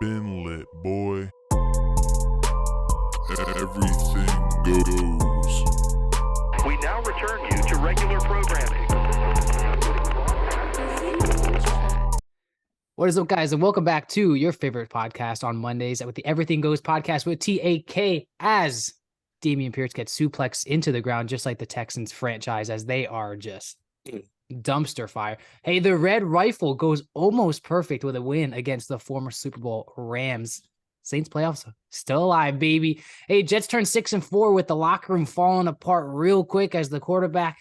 Been lit, boy. Everything goes. We now return you to regular programming. What is up, guys, and welcome back to your favorite podcast on Mondays with the Everything Goes podcast with TAK as Dameon Pierce gets suplexed into the ground just like the Texans franchise as they are just dumpster fire. Hey, the Red Rifle goes almost perfect with a win against the former Super Bowl Rams. Saints playoffs still alive, baby. Hey, Jets turn 6-4 with the locker room falling apart real quick as the quarterback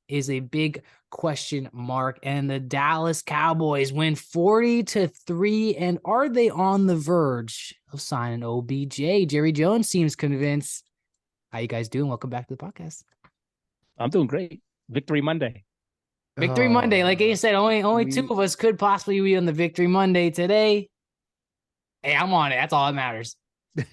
is a big question mark. And the Dallas Cowboys win 40-3. And are they on the verge of signing OBJ? Jerry Jones seems convinced. How you guys doing? Welcome back to the podcast. I'm doing great. Victory Monday. Victory Monday. Like I said, only two of us could possibly be on the Victory Monday today. Hey, I'm on it. That's all that matters.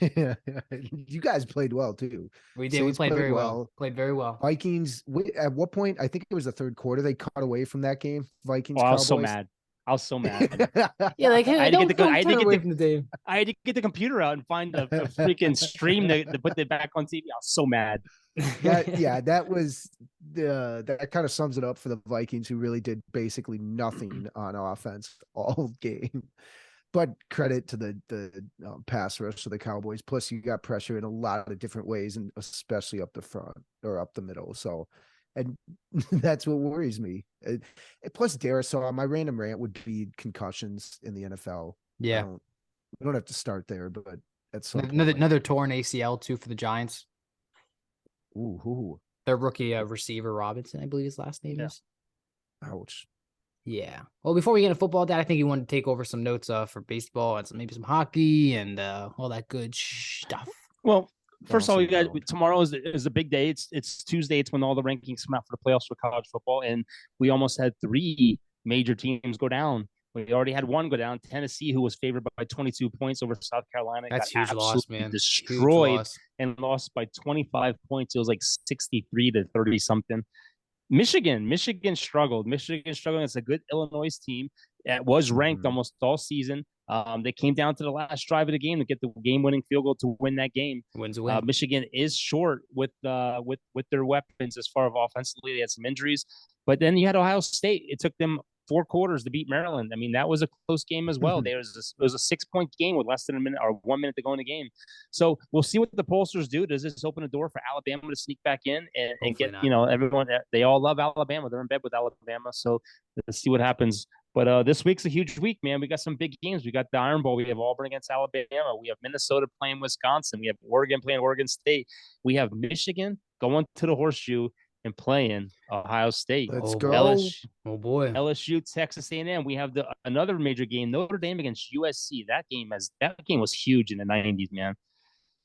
You guys played well too. We did. Saints We played very well. Played very well. Vikings. At what point? I think it was the third quarter. They cut away from that game. Vikings. Oh, I was Cowboys. so mad. I was so mad. Yeah, like hey, I had to don't turn away from the game. I had to get the computer out and find a freaking stream to put it back on TV. I was so mad. That was that kind of sums it up for the Vikings, who really did basically nothing on offense all game. But credit to the pass rush for the Cowboys. Plus, you got pressure in a lot of different ways, and especially up the front or up the middle. So, and that's what worries me. Plus, Darisaw, my random rant would be concussions in the NFL. Yeah, we don't have to start there, but that's another torn ACL too for the Giants. Ooh. Their rookie receiver Robinson, I believe his last name is. Ouch. Yeah. Well, before we get into football, Dad, I think you wanted to take over some notes for baseball and maybe some hockey and all that good stuff. Well, first of all, you guys, tomorrow is a big day. It's Tuesday. It's when all the rankings come out for the playoffs for college football, and we almost had 3 major teams go down. We already had one go down. Tennessee, who was favored by 22 points over South Carolina, that's got huge loss, man. Destroyed and lost by 25 points. It was like 63-30 something. Michigan struggled. It's a good Illinois team. It was ranked almost all season. They came down to the last drive of the game to get the game-winning field goal to win that game. Wins a win. Michigan is short with their weapons as far as offensively. They had some injuries, but then you had Ohio State. It took them 4 quarters to beat Maryland. I mean, that was a close game as well. It was a 6-point game with less than a minute or 1 minute to go in the game. So we'll see what the pollsters do. Does this open a door for Alabama to sneak back in and get, everyone, they all love Alabama. They're in bed with Alabama. So let's see what happens. But this week's a huge week, man. We got some big games. We got the Iron Bowl. We have Auburn against Alabama. We have Minnesota playing Wisconsin. We have Oregon playing Oregon State. We have Michigan going to the Horseshoe and playing Ohio State. Let's go. Oh boy. LSU, Texas A&M. We have another major game, Notre Dame against USC. That game was huge in the 90s, man.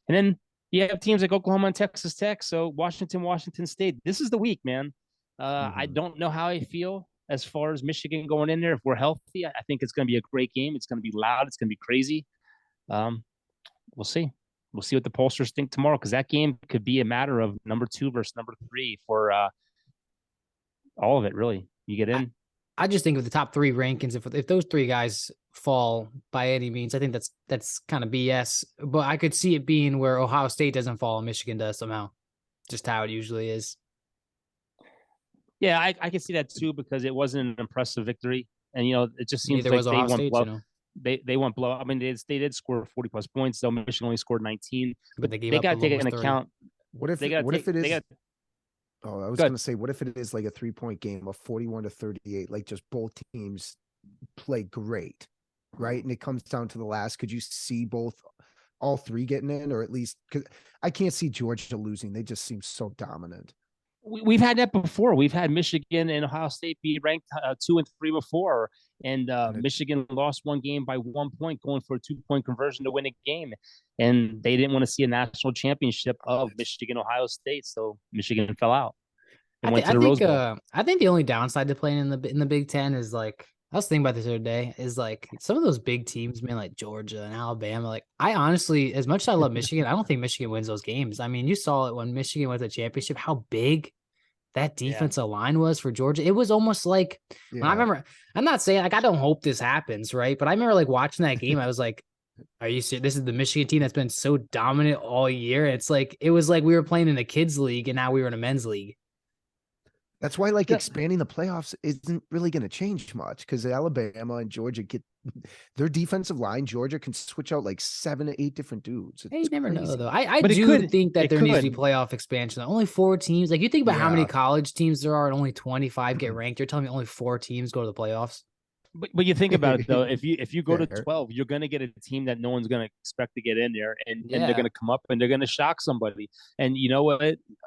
And then you have teams like Oklahoma and Texas Tech. So Washington State. This is the week, man. I don't know how I feel as far as Michigan going in there. If we're healthy, I think it's going to be a great game. It's going to be loud. It's going to be crazy. We'll see. We'll see what the pollsters think tomorrow, because that game could be a matter of number 2 versus number 3 for all of it, really. You get in. I just think of the top 3 rankings. If those 3 guys fall by any means, I think that's kind of BS. But I could see it being where Ohio State doesn't fall and Michigan does somehow. Just how it usually is. Yeah, I can see that too, because it wasn't an impressive victory. And, it just seems like they went blow. They went blow. I mean, they did score 40+ points, though Michigan only scored 19. But they got to take into account. What if it is? I was going to say, what if it is like a 3-point game, a 41-38, like just both teams play great, right? And it comes down to the last. Could you see all 3 getting in, or at least, because I can't see Georgia losing. They just seem so dominant. We've had that before. We've had Michigan and Ohio State be ranked 2 and 3 before, and Michigan lost 1 game by 1 point, going for a 2-point conversion to win a game, and they didn't want to see a national championship of Michigan Ohio State, so Michigan fell out. I think the only downside to playing in the Big Ten is, like, I was thinking about this the other day, is like some of those big teams, man, like Georgia and Alabama. Like, I honestly, as much as I love Michigan, I don't think Michigan wins those games. I mean, you saw it when Michigan went to the championship, how big that defensive line was for Georgia. It was almost like, when I remember, I'm not saying, like, I don't hope this happens, right? But I remember, like, watching that game, I was like, Are you serious? This is the Michigan team that's been so dominant all year. It's like it was like we were playing in a kids league and now we were in a men's league. That's why like Yeah. expanding the playoffs isn't really going to change much because Alabama and Georgia get their defensive line. Georgia can switch out like 7 to 8 different dudes. Hey, you It's never know crazy. though. I But it do could- think that it there needs to be could. playoff expansion. Only 4 teams. Like you think about how many Yeah. college teams there are and only 25 get ranked. You're telling me only 4 teams go to the playoffs? But you think about it though, if you go to Fair. 12, you're going to get a team that no one's going to expect to get in there, and Yeah. they're going to come up and they're going to shock somebody. And you know what?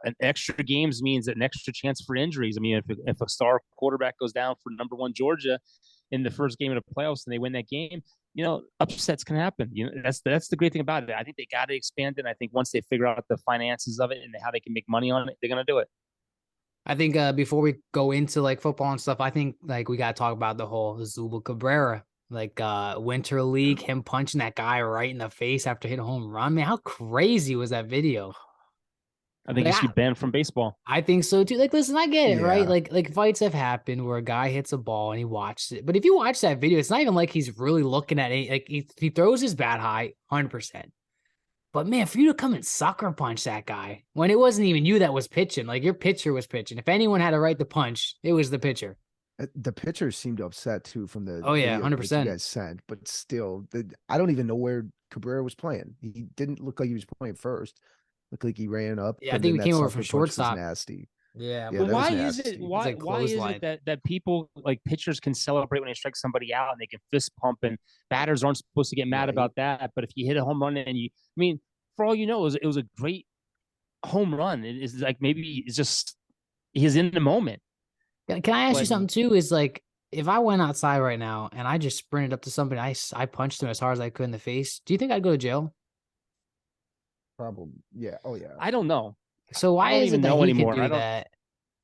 An extra games means an extra chance for injuries. I mean, if a star quarterback goes down for number 1 Georgia in the first game of the playoffs and they win that game, you know, upsets can happen. You know, that's the great thing about it. I think they got to expand it. And I think once they figure out the finances of it and how they can make money on it, they're going to do it. I think before we go into like football and stuff, I think like we gotta talk about the whole Zuba Cabrera, like Winter League, him punching that guy right in the face after hitting a home run. Man, how crazy was that video? I think he should be banned from baseball. I think so too. Like, listen, I get it, right? Yeah. Like fights have happened where a guy hits a ball and he watches it. But if you watch that video, it's not even like he's really looking at it. Like he throws his bat high, 100%. But man, for you to come and sucker punch that guy when it wasn't even you that was pitching, like your pitcher was pitching. If anyone had a right to punch, it was the pitcher. The pitchers seemed upset too from the Oh, yeah, video that 100%. you guys sent, but still, I don't even know where Cabrera was playing. He didn't look like he was playing first. Looked like he ran up. Yeah, I and think then we that came over sucker from punch was shortstop. Nasty. Yeah, Yeah, But that was why is nasty. it? It's Why like why is clothesline. it that people like pitchers can celebrate when they strike somebody out and they can fist pump and batters aren't supposed to get mad Right. about that? But if you hit a home run and I mean, for all you know, it was a great home run. It is like maybe it's just he's in the moment. Can I ask you But- something too? Is like if I went outside right now and I just sprinted up to somebody, I punched him as hard as I could in the face. Do you think I'd go to jail? Probably. Yeah. Oh yeah. I don't know So why don't is it even that know he anymore. can I do don't- that?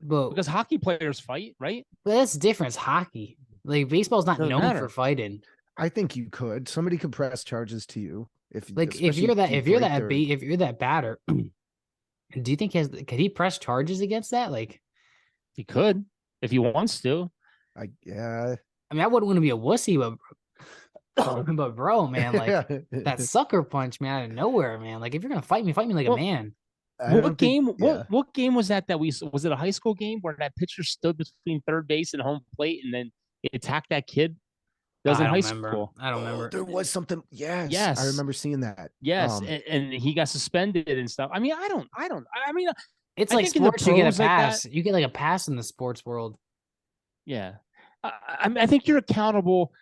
But because hockey players fight, right? that's different. It's hockey. Like baseball's not Doesn't known matter. for fighting. I think you could. Somebody could press charges to you if Like if especially you're that you if you're break that their- if you're that batter, do you think could he press charges against that? Like, He could if he wants to. yeah. I mean, I wouldn't want to be a wussy, but bro, man, like that sucker punch, man, out of nowhere, man. Like if you're gonna fight me like Well, a man. I don't What think- game? yeah. What game was that? That was it a high school game where that pitcher stood between third base and home plate and then he attacked that kid? That was I in don't high remember. school. I don't Oh, remember. there was something. Yes. Yes. I remember seeing that. Yes, Um, and he got suspended and stuff. I mean, I mean, It's I like think in the sports, you get a pros like that- pass. You get like a pass in the sports world. yeah. I think you're accountable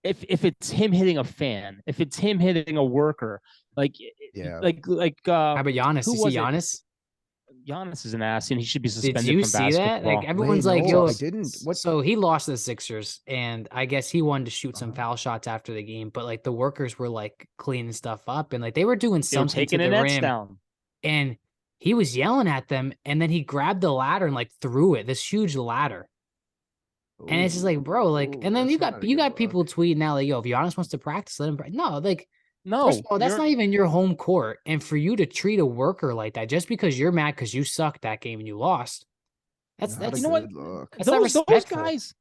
if it's him hitting a fan, if it's him hitting a worker, like Yeah. like How about Giannis? who You was see it? Giannis? Giannis is an ass, and he should be Did suspended you from see basketball. that? Like everyone's Wait, like, no, yo, I didn't. What? So he lost to the Sixers, and I guess he wanted to shoot some Uh-huh. foul shots after the game, but like the workers were like cleaning stuff up, and like they were doing They were something to taking the the nets rim, down. and he was yelling at them, and then he grabbed the ladder and like threw it, this huge ladder, and it's just like, bro, like, Ooh, and then that's you not got a you good got look. people tweeting out like, yo, if Giannis wants to practice, let him. No, like. No, First of all, that's you're- not even your home court. And for you to treat a worker like that, just because you're mad because you sucked that game and you lost, Not a you know what? good look. that's not those respectful. guys,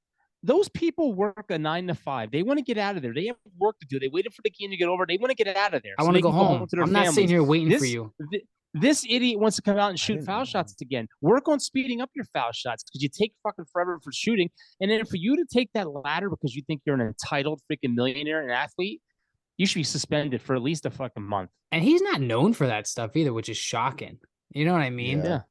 those people work a 9 to 5. They want to get out of there. They have work to do. They waited for the game to get over. They want to get out of there. I so want they to go can home. to their I'm not sitting families. here waiting for This- you. This idiot wants to come out and shoot didn't foul know. shots again. Work on speeding up your foul shots because you take fucking forever for shooting. And then for you to take that ladder because you think you're an entitled freaking millionaire and athlete, you should be suspended for at least a fucking month. And he's not known for that stuff either, which is shocking. You know what I mean? Yeah.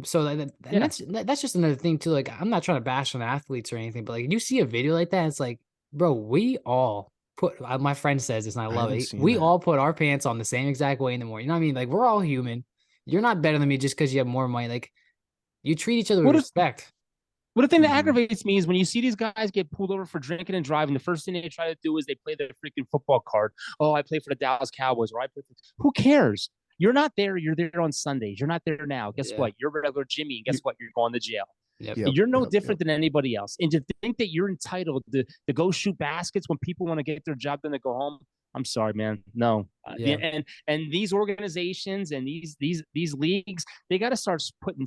So and Yeah. that's just another thing too. Like I'm not trying to bash on athletes or anything, but like you see a video like that, it's like, bro, we all put. My friend says this, and I love haven't it. seen We that. all put our pants on the same exact way in the morning. You know what I mean? Like we're all human. You're not better than me just because you have more money. Like you treat each other with What if- respect. But the thing that Mhm. aggravates me is when you see these guys get pulled over for drinking and driving, the first thing they try to do is they play their freaking football card. Oh, I play for the Dallas Cowboys, or I play for. Who cares? You're not there. You're there on Sundays. You're not there now. Guess Yeah. what? You're regular Jimmy. And guess what? You're going to jail. Yep. Yep, You're no yep, different than anybody else. And to think that you're entitled to go shoot baskets when people want to get their job done to go home. I'm sorry, man. No. Yeah. And these organizations and these leagues, they got to start putting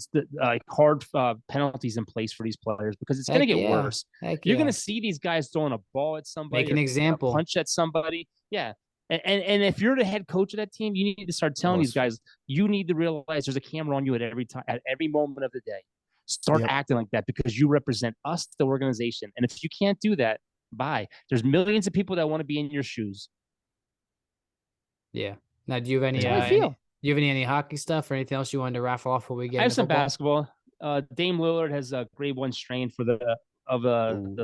hard penalties in place for these players because it's going to Heck get yeah. worse. Heck You're yeah. going to see these guys throwing a ball at somebody, Make an or example. punch at somebody. Yeah. And if you're the head coach of that team, you need to start telling these guys, you need to realize there's a camera on you at every time, at every moment of the day. Start acting like that because you represent us, the organization. And if you can't do that, bye. There's millions of people that want to be in your shoes. Yeah. Now, do you have any? That's how I feel. Do you have any hockey stuff or anything else you wanted to raffle off before we get? I have into some football? basketball. Dame Lillard has a grade 1 strain for the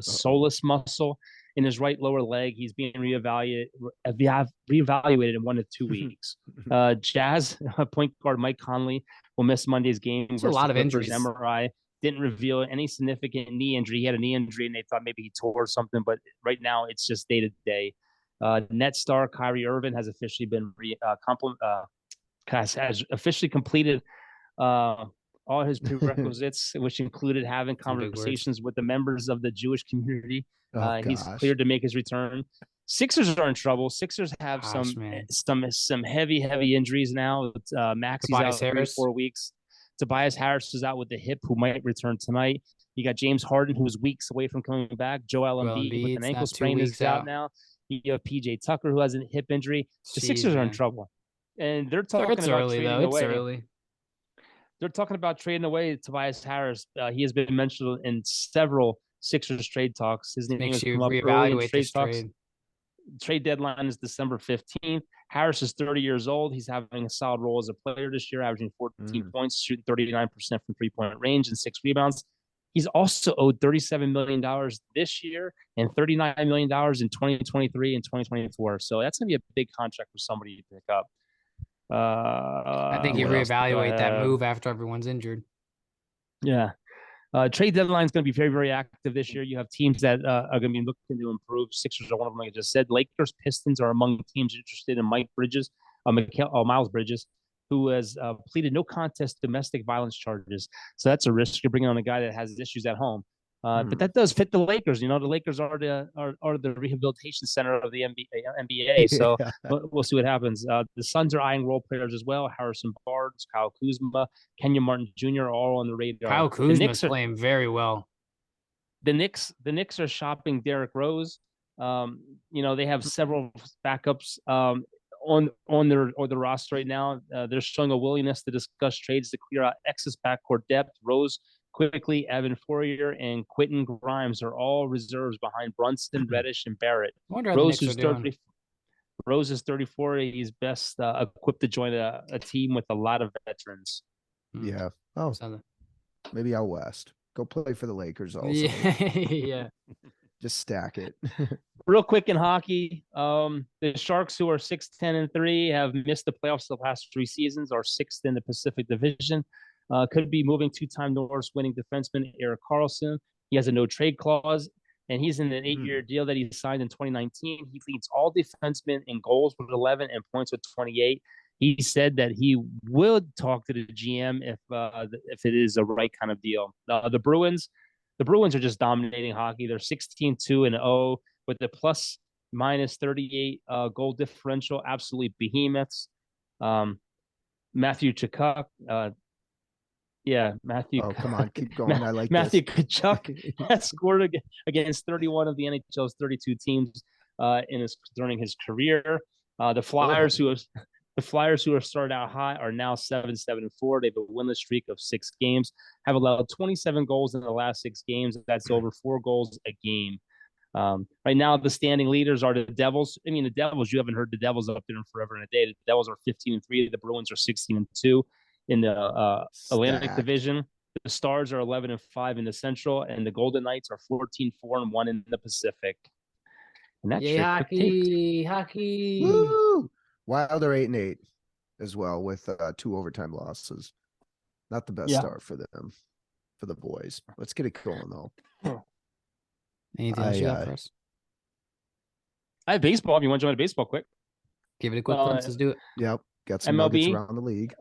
soleus muscle in his right lower leg. He's being reevaluated in 1 to 2 weeks. Jazz point guard Mike Conley will miss Monday's game. There's a lot of injuries. MRI didn't reveal any significant knee injury. He had a knee injury, and they thought maybe he tore something. But right now, it's just day to day. Net star Kyrie Irving has officially been has officially completed all his prerequisites, which included having conversations with the members of the Jewish community. He's cleared to make his return. Sixers are in trouble. Sixers have some heavy injuries now. Maxi's out 3-4 weeks. Tobias Harris is out with the hip, who might return tonight. You got James Harden, who's weeks away from coming back. Joel Embiid with an ankle sprain is out now. You have PJ Tucker, who has a hip injury. The Sixers are in trouble, and they're talking about trading away. It's early. They're talking about trading away Tobias Harris. He has been mentioned in several Sixers trade talks. His name has come up early in trade talks. Trade deadline is December 15th. Harris is 30 years old. He's having a solid role as a player this year, averaging 14 points, shooting 39% from three-point range and 6 rebounds. He's also owed $37 million this year and $39 million in 2023 and 2024. So that's going to be a big contract for somebody to pick up. I think you reevaluate that move after everyone's injured. Yeah. Trade deadline is going to be very, very active this year. You have teams that are going to be looking to improve. Sixers are one of them, like I just said. Lakers, Pistons are among the teams interested in Miles Bridges, who has pleaded no contest domestic violence charges. So that's a risk. You're bringing on a guy that has issues at home. But that does fit the Lakers. You know, the Lakers are the rehabilitation center of the NBA. So we'll see what happens. The Suns are eyeing role players as well. Harrison Barnes, Kyle Kuzma, Kenyon Martin Jr. are all on the radar. Kyle Kuzma is playing very well. The Knicks are shopping Derrick Rose. They have several backups on their roster right now. They're showing a willingness to discuss trades to clear out excess backcourt depth. Rose quickly, Evan Fournier and Quentin Grimes are all reserves behind Brunson, Reddish, and Barrett. Rose is 34. He's best equipped to join a team with a lot of veterans. Yeah. Oh, maybe out west. Go play for the Lakers also. Yeah. Just stack it. Real quick in hockey, the Sharks, who are 6-10-3, have missed the playoffs the last 3 seasons, are 6th in the Pacific Division. Could be moving 2-time Norris winning defenseman Erik Karlsson. He has a no trade clause, and he's in an 8-year deal that he signed in 2019. He leads all defensemen in goals with 11 and points with 28. He said that he would talk to the GM if it is a right kind of deal. The Bruins are just dominating hockey. They're 16-2-0 with the plus minus 38 goal differential. Absolutely behemoths. Matthew Tkachuk. Matthew. Oh, come on, keep going. I like Matthew Tkachuk has scored against 31 of the NHL's 32 teams during his career. The Flyers, who have started out high, are now 7-7-4. They have a winless streak of 6 games. Have allowed 27 goals in the last 6 games. That's over 4 goals a game. Right now, the standing leaders are the Devils. I mean, the Devils. You haven't heard the Devils up there in forever and a day. The Devils are 15-3. The Bruins are 16-2 in the Atlantic Division. The Stars are 11-5 in the Central, and the Golden Knights are 14-4-1 in the Pacific. And that's hockey. Woo! Wild are 8-8 as well with 2 overtime losses. Not the best start for them, for the boys. Let's get it going though. Anything else you have for us? I have baseball. If you want to join a baseball, quick. Give it a quick glimpse. Let's do it. Yep. Got some nuggets around the league.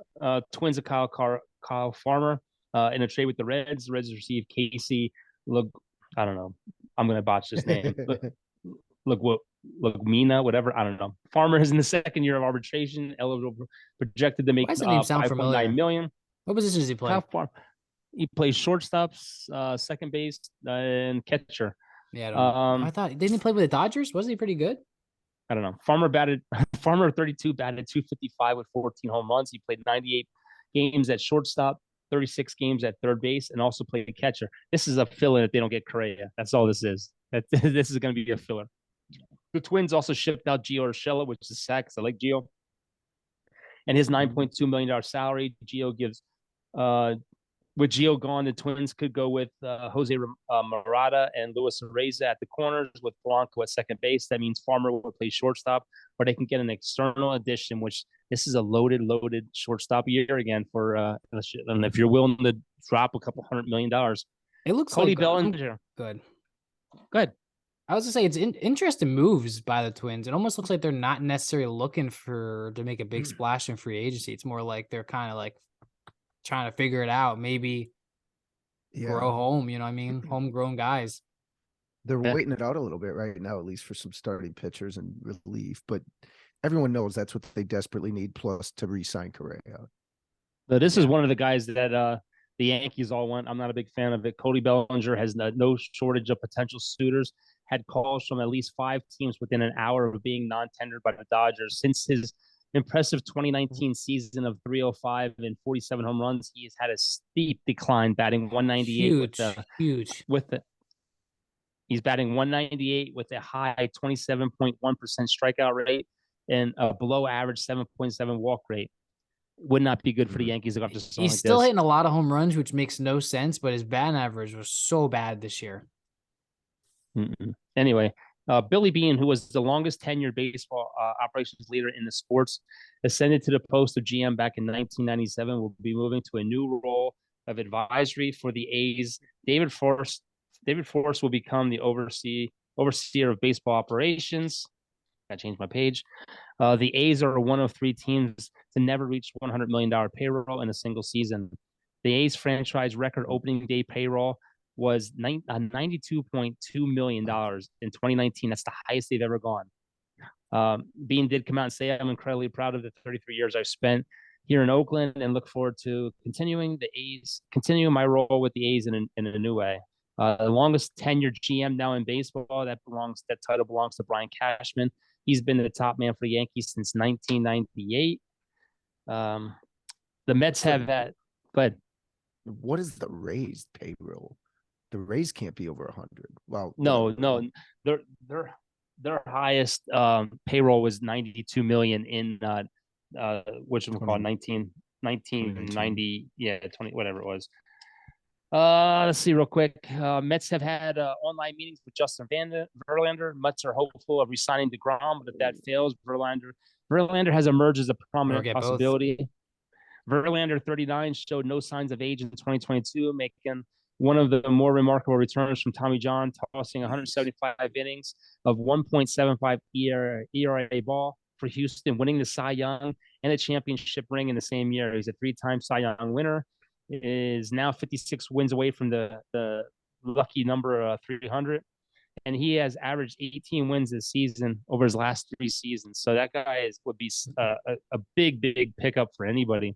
Twins of Kyle Farmer in a trade with the Reds. The Reds received Casey. I don't know. I'm going to botch this name. Mina, whatever. I don't know. Farmer is in the 2nd year of arbitration. Eligible, projected to make $5.9 million. What position does he play? He plays shortstop, second base, and catcher. Yeah, I thought didn't he play with the Dodgers? Wasn't he pretty good? I don't know. Farmer 32 batted 255 with 14 home runs. He played 98 games at shortstop, 36 games at third base, and also played catcher. This is a fill-in if they don't get Correa. That's all this is. This is going to be a filler. The Twins also shipped out Gio Urshela, which is sad because I like Gio. And his $9.2 million salary, Gio gives with Gio gone, the Twins could go with Jose Murata and Luis Areza at the corners with Blanco at second base. That means Farmer will play shortstop, or they can get an external addition, which this is a loaded shortstop year again for and if you're willing to drop a couple $100 million. It looks Cody like Bellinger. Good. Good. I was gonna say it's interesting moves by the Twins. It almost looks like they're not necessarily looking to make a big splash in free agency. It's more like they're kind of like trying to figure it out, maybe grow home, you know what I mean? Homegrown guys. They're waiting it out a little bit right now, at least for some starting pitchers and relief, but everyone knows that's what they desperately need, plus to re-sign Correa. So this is one of the guys that the Yankees all want. I'm not a big fan of it. Cody Bellinger has no shortage of potential suitors, had calls from at least 5 teams within an hour of being non-tendered by the Dodgers. Since his impressive 2019 season of 305 and 47 home runs, he has had a steep decline, batting 198 huge. He's batting 198 with a high 27.1% strikeout rate and a below average 7.7 walk rate. Would not be good for the Yankees to go after something He's like still this. hitting a lot of home runs, which makes no sense, but his batting average was so bad this year. Anyway, Billy Beane, who was the longest tenured baseball operations leader in the sports, ascended to the post of GM back in 1997, will be moving to a new role of advisory for the A's. David Force will become the overseer of baseball operations. I changed my page. The A's are one of 3 teams to never reach $100 million payroll in a single season. The A's franchise record opening day payroll was $92.2 million in 2019. That's the highest they've ever gone. Bean did come out and say, I'm incredibly proud of the 33 years I've spent here in Oakland and look forward to continuing my role with the A's in a new way. The longest tenured GM now in baseball, that title belongs to Brian Cashman. He's been the top man for the Yankees since 1998. The Mets have that. Go ahead. What is the Rays payroll? The Rays can't be over 100. Well, no, their highest payroll was 92 million in which we call 1990, 20, whatever it was. Let's see real quick. Mets have had online meetings with Justin Verlander. Mets are hopeful of re-signing DeGrom, but if that fails, Verlander has emerged as a prominent possibility. Verlander, 39, showed no signs of age in 2022, making one of the more remarkable returns from Tommy John, tossing 175 innings of 1.75 ERA ball for Houston, winning the Cy Young and a championship ring in the same year. He's a 3-time Cy Young winner. Is now 56 wins away from the lucky number 300, and he has averaged 18 wins this season over his last 3 seasons. So that guy would be a big pickup for anybody.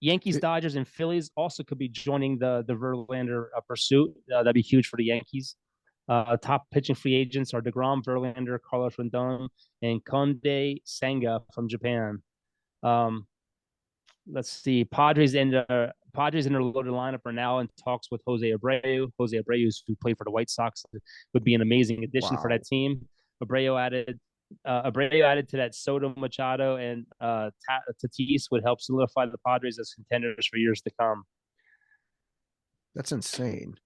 Yankees, Dodgers, and Phillies also could be joining the Verlander pursuit. That'd be huge for the Yankees. Top pitching free agents are DeGrom, Verlander, Carlos Rendon, and Konde Senga from Japan. Let's see. Padres in their loaded lineup are now in talks with Jose Abreu. Jose Abreu, who played for the White Sox, would be an amazing addition for that team. Abreu added to that Soto, Machado, and Tatis would help solidify the Padres as contenders for years to come. That's insane.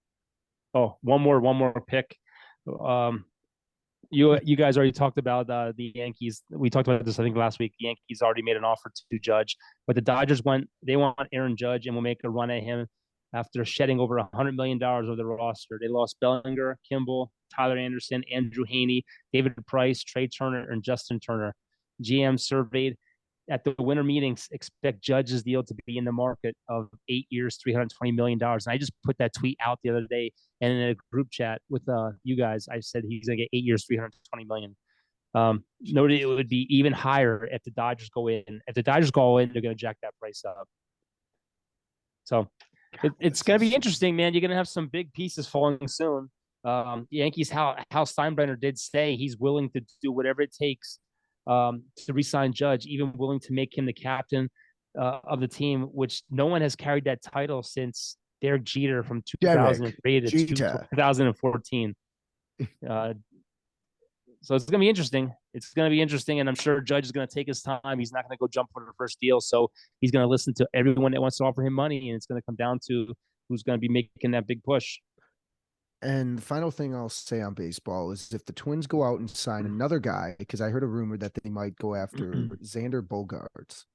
Oh, one more pick. You guys already talked about the Yankees. We talked about this, I think, last week. The Yankees already made an offer to Judge, but the Dodgers want Aaron Judge and will make a run at him after shedding over $100 million of the roster. They lost Bellinger, Kimball, Tyler Anderson, Andrew Heaney, David Price, Trey Turner, and Justin Turner. GM surveyed at the winter meetings expect Judge's deal to be in the market of 8 years, $320 million. And I just put that tweet out the other day, and in a group chat with you guys, I said he's going to get 8 years, $320 million. Noted it would be even higher if the Dodgers go in. If the Dodgers go in, they're going to jack that price up. So it's going to be interesting, man. You're going to have some big pieces falling soon. Yankees, Hal Steinbrenner did say he's willing to do whatever it takes to re-sign Judge, even willing to make him the captain of the team, which no one has carried that title since Derek Jeter from 2003 to Jeter. 2014. So it's going to be interesting. It's going to be interesting, and I'm sure Judge is going to take his time. He's not going to go jump for the first deal, so he's going to listen to everyone that wants to offer him money, and it's going to come down to who's going to be making that big push. And the final thing I'll say on baseball is if the Twins go out and sign another guy, because I heard a rumor that they might go after Xander Bogaerts.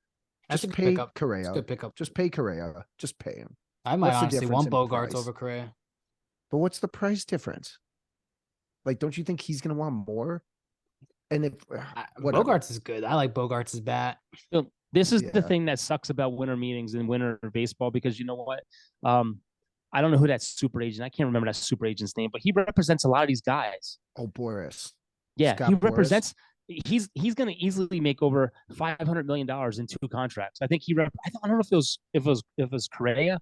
That's Just a good pay pickup. Correa. That's a good pickup. Just pay Correa. Just pay him. I might What's the honestly difference want in Bogarts price? over Correa. But what's the price difference? Like, don't you think he's going to want more? And if whatever. Bogarts is good. I like Bogarts' bat. So this is the Yeah. thing that sucks about winter meetings and winter baseball, because you know what? I don't know who that super agent. I can't remember that super agent's name, but he represents a lot of these guys. Oh, Boris. Yeah, Scott he Boras? represents. He's going to easily make over $500 million in 2 contracts. I think I don't know if it was Correa,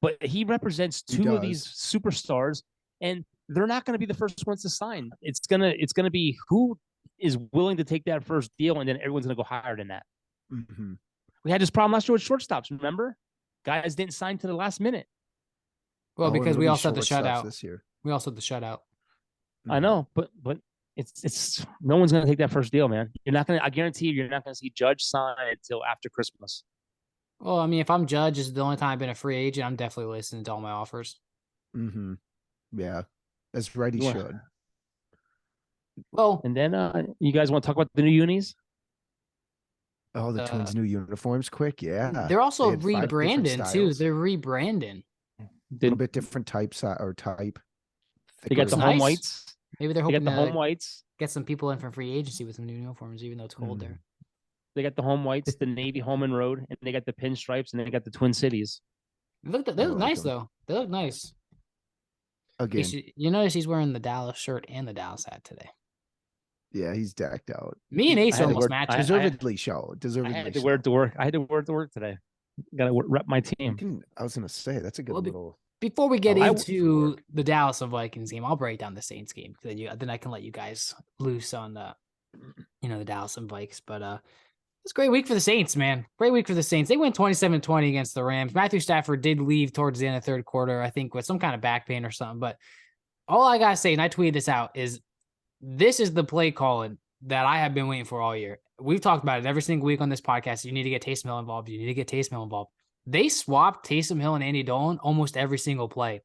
but he represents He two of does. these superstars, and they're not going to be the first ones to sign. It's gonna be who is willing to take that first deal, and then everyone's going to go higher than that. Mm-hmm. We had this problem last year with shortstops. Remember, guys didn't sign to the last minute. Well, because we also had the shortstops shutout. this year. We also had the shutout. I know, but it's no one's going to take that first deal, man. You're not going to. I guarantee you're not going to see Judge sign until after Christmas. Well, I mean, if I'm Judge, this is the only time I've been a free agent. I'm definitely listening to all my offers. Mm-hmm. Yeah, that's right. He Yeah. should. Well, And then you guys want to talk about the new unis? Oh, the Twins' new uniforms, quick. Yeah, they're also They had 5 different rebranding too. styles. They're rebranding. A Did little bit different types or type. they got the Nice. home whites? Maybe they're They got hoping the home to get get some people in from free agency with some new uniforms, even though it's cold there. They got the home whites, the navy home and road, and they got the pinstripes, and they got the Twin Cities. They look I like nice them. though. They look nice. Again, You notice he's wearing the Dallas shirt and the Dallas hat today. yeah, he's decked out. Me and Ace I had to almost work- match. I- Deservedly so. I Deservedly had to so. wear it to work. I had to wear it to work today. Got to rep my You team. I was gonna say that's a good Well, little. Before we get I- into the Dallas and Vikings game, I'll break down the Saints game. Then I can let you guys loose on the Dallas and Vikes. But it's a great week for the Saints, man. Great week for the Saints. They went 27-20 against the Rams. Matthew Stafford did leave towards the end of the third quarter, I think, with some kind of back pain or something. But all I gotta say, and I tweeted this out, is this is the play calling that I have been waiting for all year. We've talked about it every single week on this podcast. You need to get Taysom Hill involved. You need to get Taysom Hill involved. They swapped Taysom Hill and Andy Dolan almost every single play.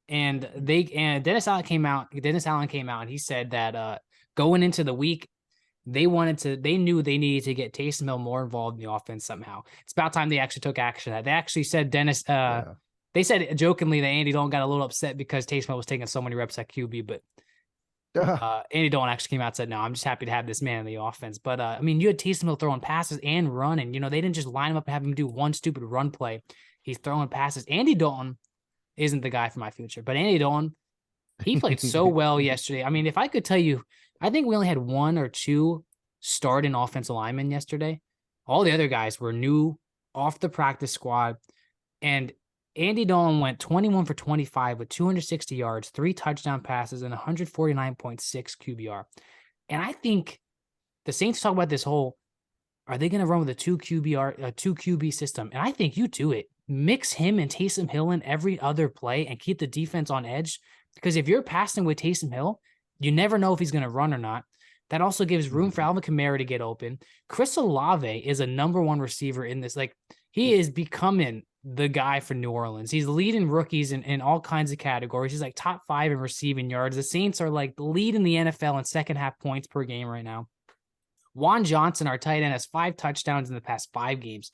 And Dennis Allen came out and he said that going into the week, they knew they needed to get Taysom Hill more involved in the offense somehow. It's about time they actually took action. They actually said they said jokingly that Andy Dolan got a little upset because Taysom Hill was taking so many reps at QB, but Andy Dolan actually came out and said, no, I'm just happy to have this man in the offense. But I mean, you had Taysom Hill throwing passes and running. They didn't just line him up and have him do one stupid run play. He's throwing passes. Andy Dalton isn't the guy for my future, but Andy Dalton, he played so well yesterday. I mean, if I could tell you, I think we only had 1 or 2 starting offensive linemen yesterday. All the other guys were new off the practice squad. And Andy Dalton went 21 for 25 with 260 yards, 3 touchdown passes, and 149.6 QBR. And I think the Saints talk about this whole, are they going to run with a 2 QB system? And I think you do it. Mix him and Taysom Hill in every other play and keep the defense on edge. Because if you're passing with Taysom Hill, you never know if he's going to run or not. That also gives room for Alvin Kamara to get open. Chris Olave is a number 1 receiver in this. Like, he is becoming the guy for New Orleans. He's leading rookies in all kinds of categories. He's like top 5 in receiving yards. The Saints are like leading the NFL in second half points per game right now. Juan Johnson, our tight end, has 5 touchdowns in the past 5 games.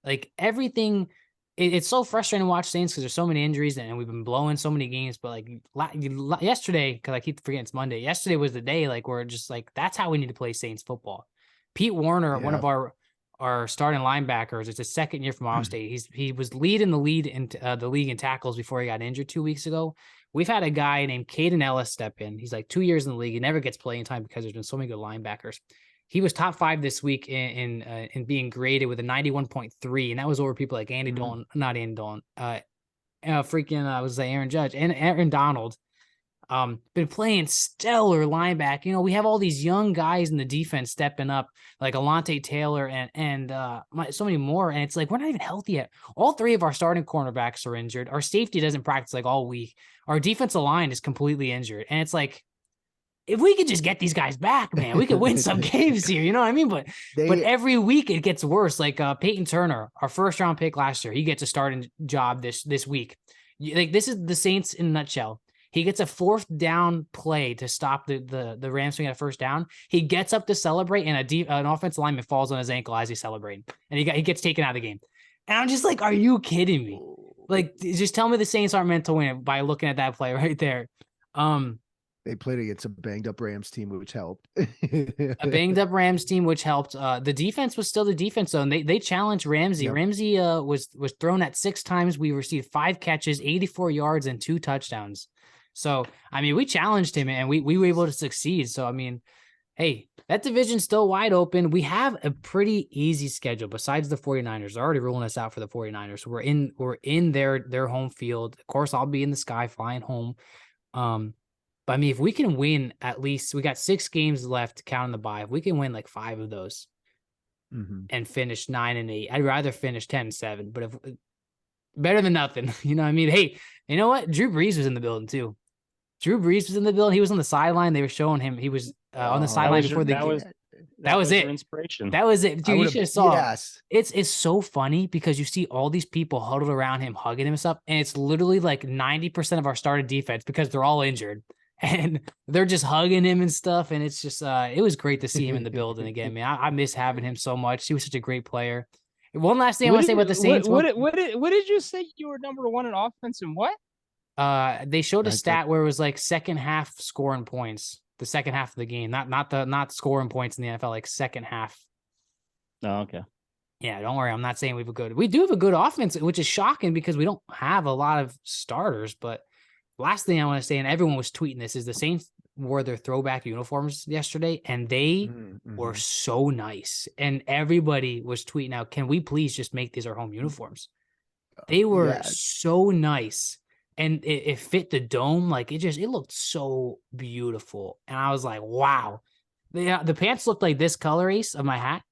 Like, everything, it's so frustrating to watch Saints because there's so many injuries and we've been blowing so many games. But like yesterday, because I keep forgetting it's Monday, yesterday was the day like where just like that's how we need to play Saints football. Pete Warner, one of our starting linebackers, it's his second year from Ohio State. He was leading the league in tackles before he got injured 2 weeks ago. We've had a guy named Caden Ellis step in. He's like 2 years in the league. He never gets playing time because there's been so many good linebackers. He was top 5 this week in being graded with a 91.3, and that was over people like Andy Dalton, not Andy Dalton, I was say Aaron Judge and Aaron Donald. Been playing stellar linebacker. You know, we have all these young guys in the defense stepping up, like Alante Taylor and so many more. And it's like, we're not even healthy yet. All three of our starting cornerbacks are injured. Our safety doesn't practice like all week. Our defensive line is completely injured. And it's like, if we could just get these guys back, man, we could win some games here. You know what I mean? But every week it gets worse. Like Peyton Turner, our first round pick last year, he gets a starting job this week. Like, this is the Saints in a nutshell. He gets a 4th down play to stop the Rams from getting a first down. He gets up to celebrate, and an offensive lineman falls on his ankle as he's celebrating, and he gets taken out of the game. And I'm just like, are you kidding me? Like, just tell me the Saints aren't meant to win by looking at that play right there. They played against a banged up Rams team, which helped. A banged up Rams team, which helped. The defense was still the defense, though, and they challenged Ramsey. Yep. Ramsey was thrown at 6 times. We received 5 catches, 84 yards, and 2 touchdowns. So, I mean, we challenged him, and we were able to succeed. So, I mean, hey, that division's still wide open. We have a pretty easy schedule besides the 49ers. They're already ruling us out for the 49ers. We're in their home field. Of course, I'll be in the sky flying home. But I mean, if we can win at least, we got 6 games left counting the bye. If we can win like 5 of those and finish 9-8, I'd rather finish 10-7. But if better than nothing, you know what I mean? Hey, you know what? Drew Brees was in the building too. Drew Brees was in the building. He was on the sideline. They were showing him. He was on the sideline before the game. That was it. Inspiration. That was it. Dude, you should have saw. Yes. It's so funny because you see all these people huddled around him, hugging him and stuff. And it's literally like 90% of our starting defense because they're all injured. And they're just hugging him and stuff. And it's just, it was great to see him in the building again, man. I miss having him so much. He was such a great player. One last thing I want to say about the Saints. What did you say you were number 1 in offense and what? They showed a stat where it was like second half scoring points, the second half of the game, not scoring points in the NFL, like second half. Oh, okay. Yeah, don't worry. I'm not saying we do have a good offense, which is shocking because we don't have a lot of starters. But last thing I want to say, and everyone was tweeting this, is the Saints wore their throwback uniforms yesterday, and they were so nice. And everybody was tweeting out, "Can we please just make these our home uniforms?" They were so nice. And it fit the dome. Like, it looked so beautiful. And I was like, wow. The pants looked like this color, Ace, of my hat.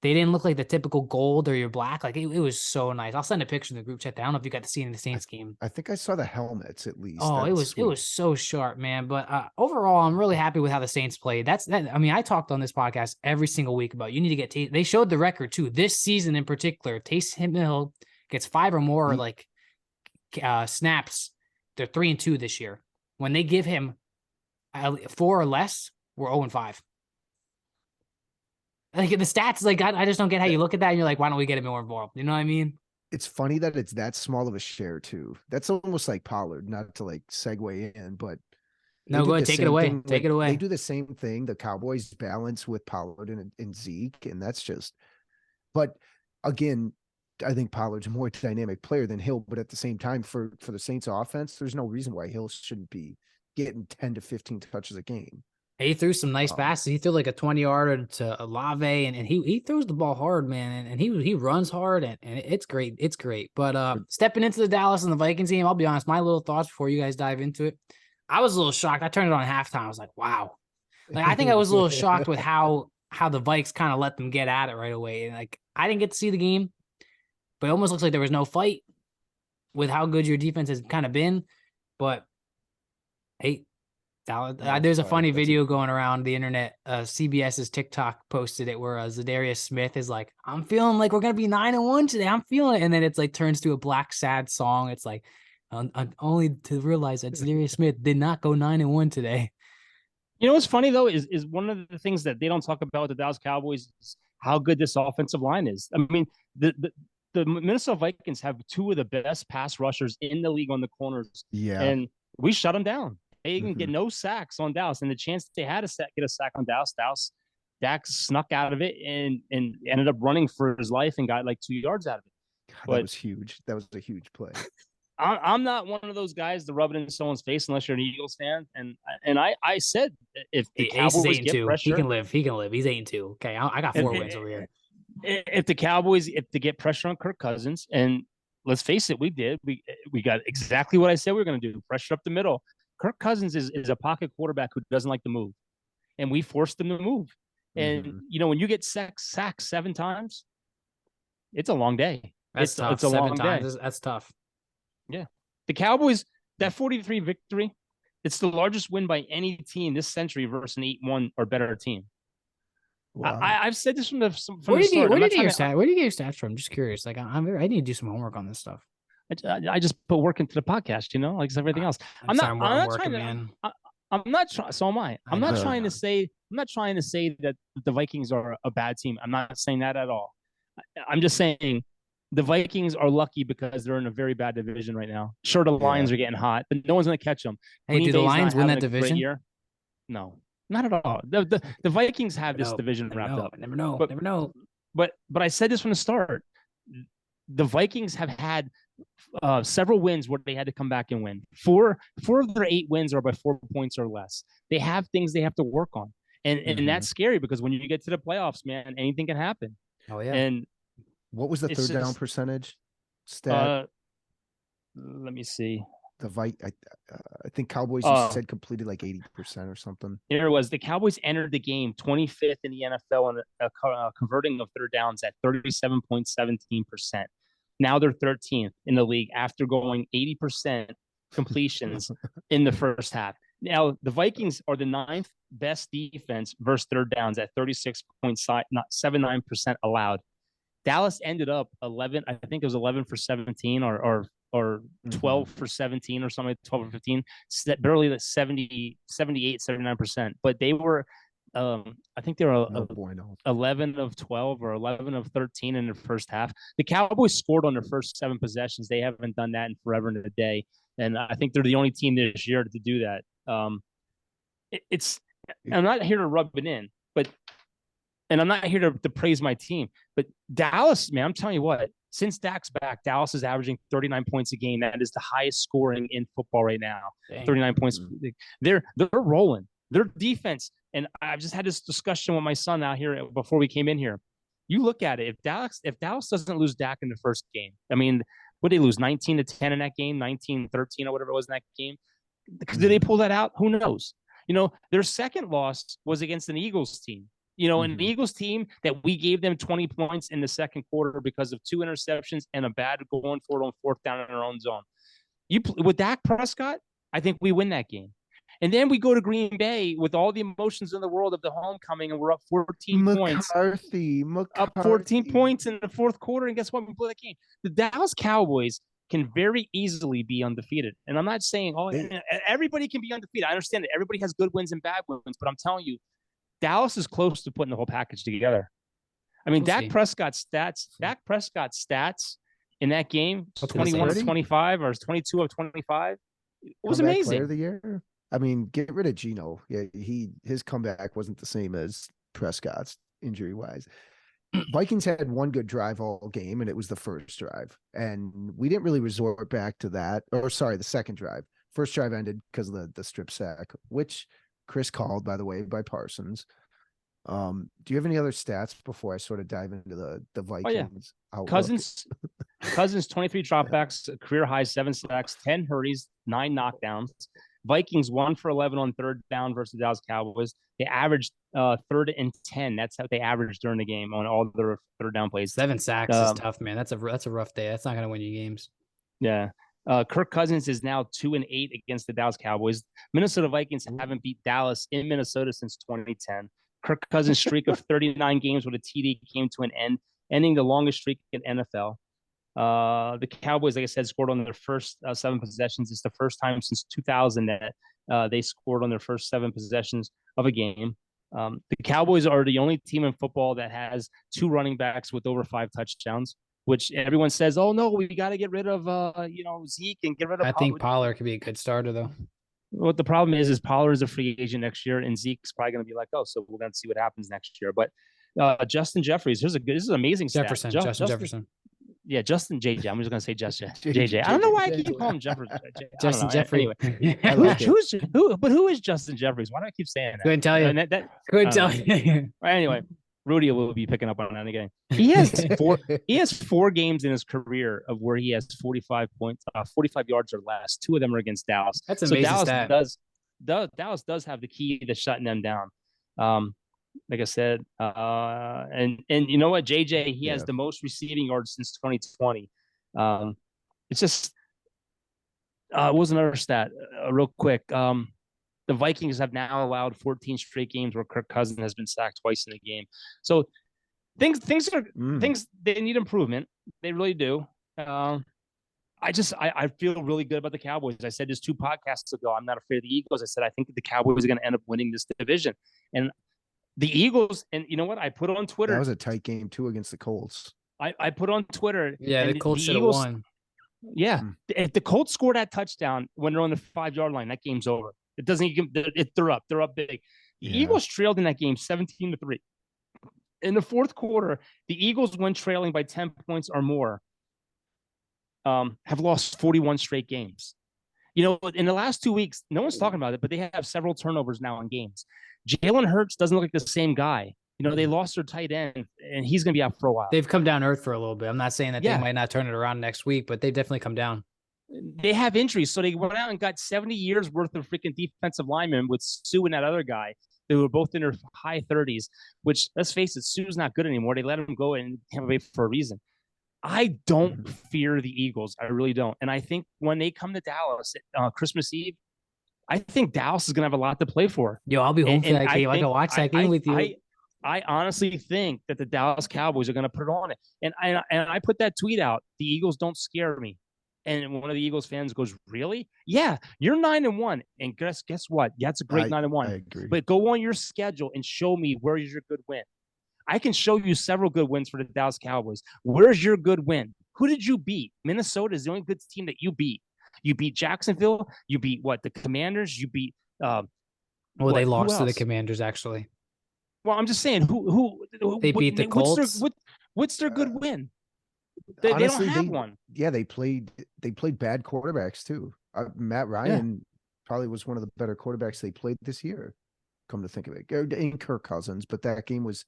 They didn't look like the typical gold or your black. Like, it was so nice. I'll send a picture in the group chat. I don't know if you got to see it in the Saints game. I think I saw the helmets at least. Oh, it was so sharp, man. But overall, I'm really happy with how the Saints played. I mean, I talked on this podcast every single week about you need to get they showed the record too. This season in particular, Taysom Hill gets 5 or more snaps. They're 3-2 this year. When they give him 4 or less, we're 0-5. Like, the stats, like, I just don't get how you look at that and you're like, why don't we get him more involved? You know what I mean? It's funny that it's that small of a share too. That's almost like Pollard, not to like segue in, but no, go ahead, take it away. Take it away. They do the same thing. The Cowboys balance with Pollard and Zeke, and that's just. But again, I think Pollard's a more dynamic player than Hill, but at the same time, for the Saints offense, there's no reason why Hill shouldn't be getting 10 to 15 touches a game. He threw some nice passes. He threw like a 20-yarder to Olave, and he throws the ball hard, man. And he runs hard, and it's great. It's great. But stepping into the Dallas and the Vikings game, I'll be honest, my little thoughts before you guys dive into it. I was a little shocked. I turned it on halftime. I was like, wow. Like, I think I was a little shocked with how the Vikes kind of let them get at it right away. And like, I didn't get to see the game, but it almost looks like there was no fight with how good your defense has kind of been. But hey, there's a funny video going around the internet. CBS's TikTok posted it where Zadarius Smith is like, I'm feeling like we're going to be 9-1 today. I'm feeling it. And then it's like turns to a black, sad song. It's like, only to realize that Zadarius Smith did not go 9-1 today. You know what's funny though is one of the things that they don't talk about with the Dallas Cowboys is how good this offensive line is. I mean, the Minnesota Vikings have 2 of the best pass rushers in the league on the corners. Yeah, and we shut them down. They didn't get no sacks on Dallas, and the chance they had to get a sack on Dallas, Dak snuck out of it and ended up running for his life and got like 2 yards out of it. God, that was huge. That was a huge play. I'm not one of those guys to rub it in someone's face unless you're an Eagles fan. And I said if the Cowboys get pressure, he can live. He can live. He's 8-2. Okay, I got 4 wins over here. If the Cowboys, if they get pressure on Kirk Cousins, and let's face it, we did. We got exactly what I said we were going to do. Pressure up the middle. Kirk Cousins is a pocket quarterback who doesn't like to move, and we forced him to move. And when you get sacked 7 times, it's a long day. That's tough. It's a 7 long times. day. That's tough. Yeah, the Cowboys, that 43 victory, it's the largest win by any team this century versus an 8-1 or better team. Wow. I've said this from the Where do you get your stats stats from? I'm just curious. Like, I need to do some homework on this stuff. I just put work into the podcast, like everything else. I'm not working, man. I'm not trying. So am I. I'm not trying to say that the Vikings are a bad team. I'm not saying that at all. I'm just saying the Vikings are lucky because they're in a very bad division right now. Sure, the Lions are getting hot, but no one's going to catch them. Hey, do the Lions win that division? No, not at all. The Vikings have this division wrapped up. Never know. But I said this from the start. The Vikings have had several wins where they had to come back and win. Four of their 8 wins are by 4 points or less. They have things they have to work on. And that's scary because when you get to the playoffs, man, anything can happen. Oh, yeah. And what was the third down percentage stat? Let me see. I think Cowboys said completed like 80% or something. Here it was. The Cowboys entered the game 25th in the NFL on converting of third downs at 37.17%. Now they're 13th in the league after going 80% completions in the first half. Now the Vikings are the 9th best defense versus third downs at 36.79% allowed. Dallas ended up 11. I think it was 11 for 17 or 12 for 17 or something, 12 or 15, barely like 78, 79%. But they were, I think they were 11 of 12 or 11 of 13 in the first half. The Cowboys scored on their first 7 possessions. They haven't done that in forever and a day. And I think they're the only team this year to do that. I'm not here to rub it in, and I'm not here to praise my team, but Dallas, man, I'm telling you what, since Dak's back, Dallas is averaging 39 points a game. That is the highest scoring in football right now. Dang. 39 points. They're rolling. Their defense, and I've just had this discussion with my son out here before we came in here. You look at it. If Dallas doesn't lose Dak in the first game, I mean, would they lose 19-10 in that game, 19-13 or whatever it was in that game? Did they pull that out? Who knows? Their second loss was against an Eagles team. And the Eagles team that we gave them 20 points in the second quarter because of 2 interceptions and a bad going for it on 4th down in our own zone. With Dak Prescott, I think we win that game. And then we go to Green Bay with all the emotions in the world of the homecoming, and we're up 14 points. Up 14 points in the 4th quarter, and guess what? We play the game. The Dallas Cowboys can very easily be undefeated. And I'm not saying, everybody can be undefeated. I understand that everybody has good wins and bad wins, but I'm telling you, Dallas is close to putting the whole package together. I mean, Dak Prescott's stats in that game, 21 of 25 or 22 of 25. It was amazing. Player of the year. I mean, get rid of Geno. Yeah, his comeback wasn't the same as Prescott's injury-wise. Vikings had one good drive all game, and it was the first drive. And we didn't really resort back to that. Or sorry, the second drive. First drive ended because of the strip sack, which Chris called, by the way, by Parsons. Do you have any other stats before I sort of dive into the Vikings? Oh, yeah. Cousins 23 dropbacks, career high 7 sacks, 10 hurries, 9 knockdowns. Vikings 1 for 11 on third down versus Dallas Cowboys. They averaged 3rd and 10. That's how they averaged during the game on all their third down plays. 7 sacks is tough, man. That's a rough day. That's not going to win you games. Yeah. Kirk Cousins is now 2-8 against the Dallas Cowboys. Minnesota Vikings haven't beat Dallas in Minnesota since 2010. Kirk Cousins' streak of 39 games with a TD came to an end, ending the longest streak in NFL. The Cowboys, like I said, scored on their first 7 possessions. It's the first time since 2000 that they scored on their first 7 possessions of a game. The Cowboys are the only team in football that has 2 running backs with over 5 touchdowns, which everyone says, oh, no, we got to get rid of, Zeke and get rid of I think Pollard could be a good starter, though. What the problem is Pollard is a free agent next year, and Zeke's probably going to be like, oh, so we're going to see what happens next year. But Justin Jeffries, this is an amazing stat. Justin Jefferson. Yeah, Justin JJ. I'm just going to say JJ. I don't know why I keep calling him Jefferson. Justin Jeffrey. Who is Justin Jeffries? Why do I keep saying that? Couldn't tell you. Couldn't tell you. Anyway, Rudy will be picking up on that again. He has four games in his career of where he has 45 points, 45 yards or less. 2 of them are against Dallas. That's So amazing Dallas stat. Dallas does have the key to shutting them down. Like I said, and you know what, JJ, he has the most receiving yards since 2020. It's just it was another stat, real quick. The Vikings have now allowed 14 straight games where Kirk Cousins has been sacked twice in a game. So things they need improvement. They really do. I feel really good about the Cowboys. I said this 2 podcasts ago. I'm not afraid of the Eagles. I said I think the Cowboys are going to end up winning this division. And the Eagles, and you know what? I put on Twitter. That was a tight game too against the Colts. I put on Twitter. Yeah, the Colts should have won. Yeah, if the Colts score that touchdown when they're on the 5-yard line, that game's over. It doesn't even. They're up big. The Eagles trailed in that game 17-3. In the fourth quarter, the Eagles, when trailing by 10 points or more, have lost 41 straight games. You know, in the last 2 weeks, no one's talking about it, but they have several turnovers now in games. Jalen Hurts doesn't look like the same guy. You know, they lost their tight end, and he's going to be out for a while. They've come down earth for a little bit. I'm not saying that they might not turn it around next week, but they've definitely come down. They have injuries, so they went out and got 70 years worth of freaking defensive linemen with Sue and that other guy. They were both in their high 30s, which, let's face it, Sue's not good anymore. They let him go in Tampa Bay for a reason. I don't fear the Eagles. I really don't. And I think when they come to Dallas Christmas Eve, I think Dallas is going to have a lot to play for. Yo, I'll be home for that game. I can watch that game with you. I honestly think that the Dallas Cowboys are going to put it on it. And I put that tweet out. The Eagles don't scare me. And one of the Eagles fans goes, really? Yeah, you're 9-1. And guess what? That's a great 9-1. I agree. But go on your schedule and show me where is your good win. I can show you several good wins for the Dallas Cowboys. Where's your good win? Who did you beat? Minnesota is the only good team that you beat. You beat Jacksonville. You beat what? The Commanders. You beat. They lost to the Commanders actually. Well, I'm just saying who they beat the Colts. What's their good win? They Honestly, don't have one. Yeah, they played bad quarterbacks too. Matt Ryan probably was one of the better quarterbacks they played this year. Come to think of it, and Kirk Cousins, but that game was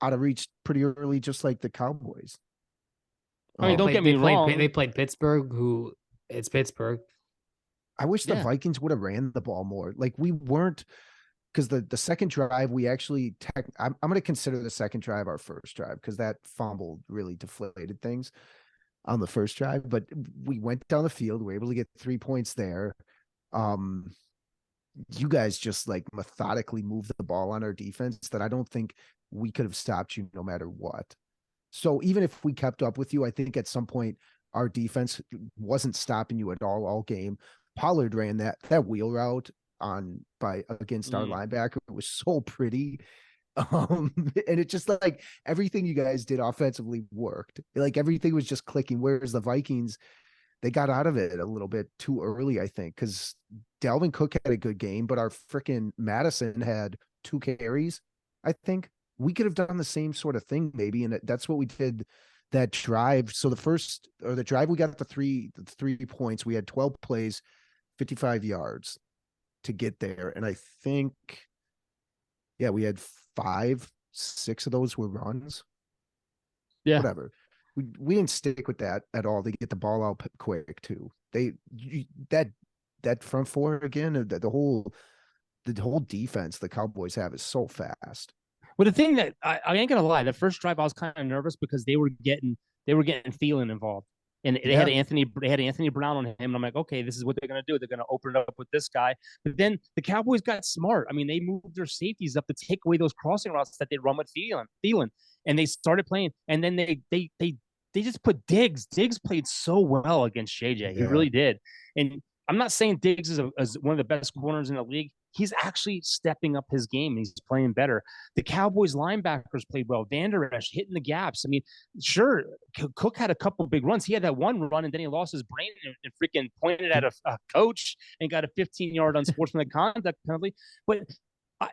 out of reach pretty early, just like the Cowboys. I mean, don't get me wrong. They played Pittsburgh, it's Pittsburgh. I wish the Vikings would have ran the ball more. Like we weren't, because the second drive, we actually I'm going to consider the second drive our first drive because that fumble really deflated things on the first drive. But we went down the field. We were able to get 3 points there. You guys just like methodically moved the ball on our defense that I don't think we could have stopped you no matter what. So even if we kept up with you, I think at some point our defense wasn't stopping you at all game. Pollard ran that wheel route against our linebacker. It was so pretty. And it just like everything you guys did offensively worked. Like everything was just clicking. Whereas the Vikings, they got out of it a little bit too early, I think, because Dalvin Cook had a good game, but our freaking Madison had 2 carries. I think we could have done the same sort of thing maybe, and that's what we did that drive. So the drive we got the 3 points. We had 12 plays, 55 yards to get there, and I think we had 5-6 of those were runs. Yeah, whatever. We didn't stick with that at all. They get the ball out quick too. That front four again, the whole defense the Cowboys have is so fast. Well, the thing that I ain't gonna lie, the first drive I was kind of nervous because they were getting Thielen involved, and they had Anthony Brown on him, and I'm like, okay, this is what they're gonna do. They're gonna open it up with this guy. But then the Cowboys got smart. I mean, they moved their safeties up to take away those crossing routes that they run with Thielen, and they started playing. And then they just put Diggs. Diggs played so well against JJ. He really did. And I'm not saying Diggs is one of the best corners in the league. He's actually stepping up his game. He's playing better. The Cowboys linebackers played well. Van Der Esch hitting the gaps. I mean, sure, Cook had a couple big runs. He had that one run, and then he lost his brain and freaking pointed at a coach and got a 15-yard unsportsmanlike conduct penalty. But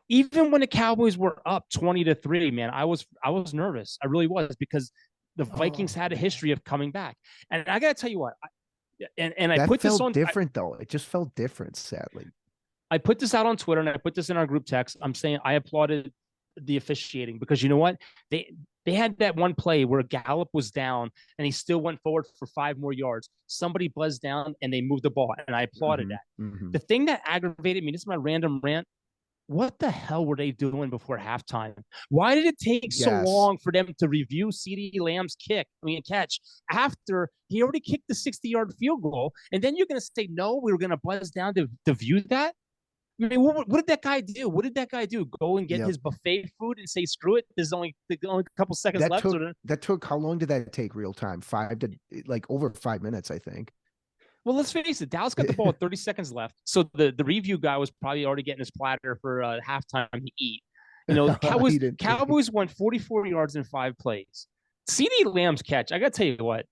even when the Cowboys were up 20-3, man, I was nervous. I really was, because the Vikings had a history of coming back. And I got to tell you what, I put this on different though. It just felt different, sadly. I put this out on Twitter, and I put this in our group text. I'm saying I applauded the officiating, because you know what? They had that one play where Gallup was down and he still went forward for 5 more yards. Somebody buzzed down and they moved the ball, and I applauded that. The thing that aggravated me, this is my random rant. What the hell were they doing before halftime? Why did it take so long for them to review CeeDee Lamb's catch after he already kicked the 60-yard field goal? And then you're going to say, no, we were going to buzz down to view that? I mean, what did that guy do? What did that guy do? Go and get his buffet food and say, screw it? There's only a couple seconds left. That took, how long did that take real time? Over 5 minutes, I think. Well, let's face it. Dallas got the ball with 30 seconds left. So the review guy was probably already getting his platter for halftime to eat. You know, Cowboys won 44 yards in 5 plays. CeeDee Lamb's catch, I got to tell you what.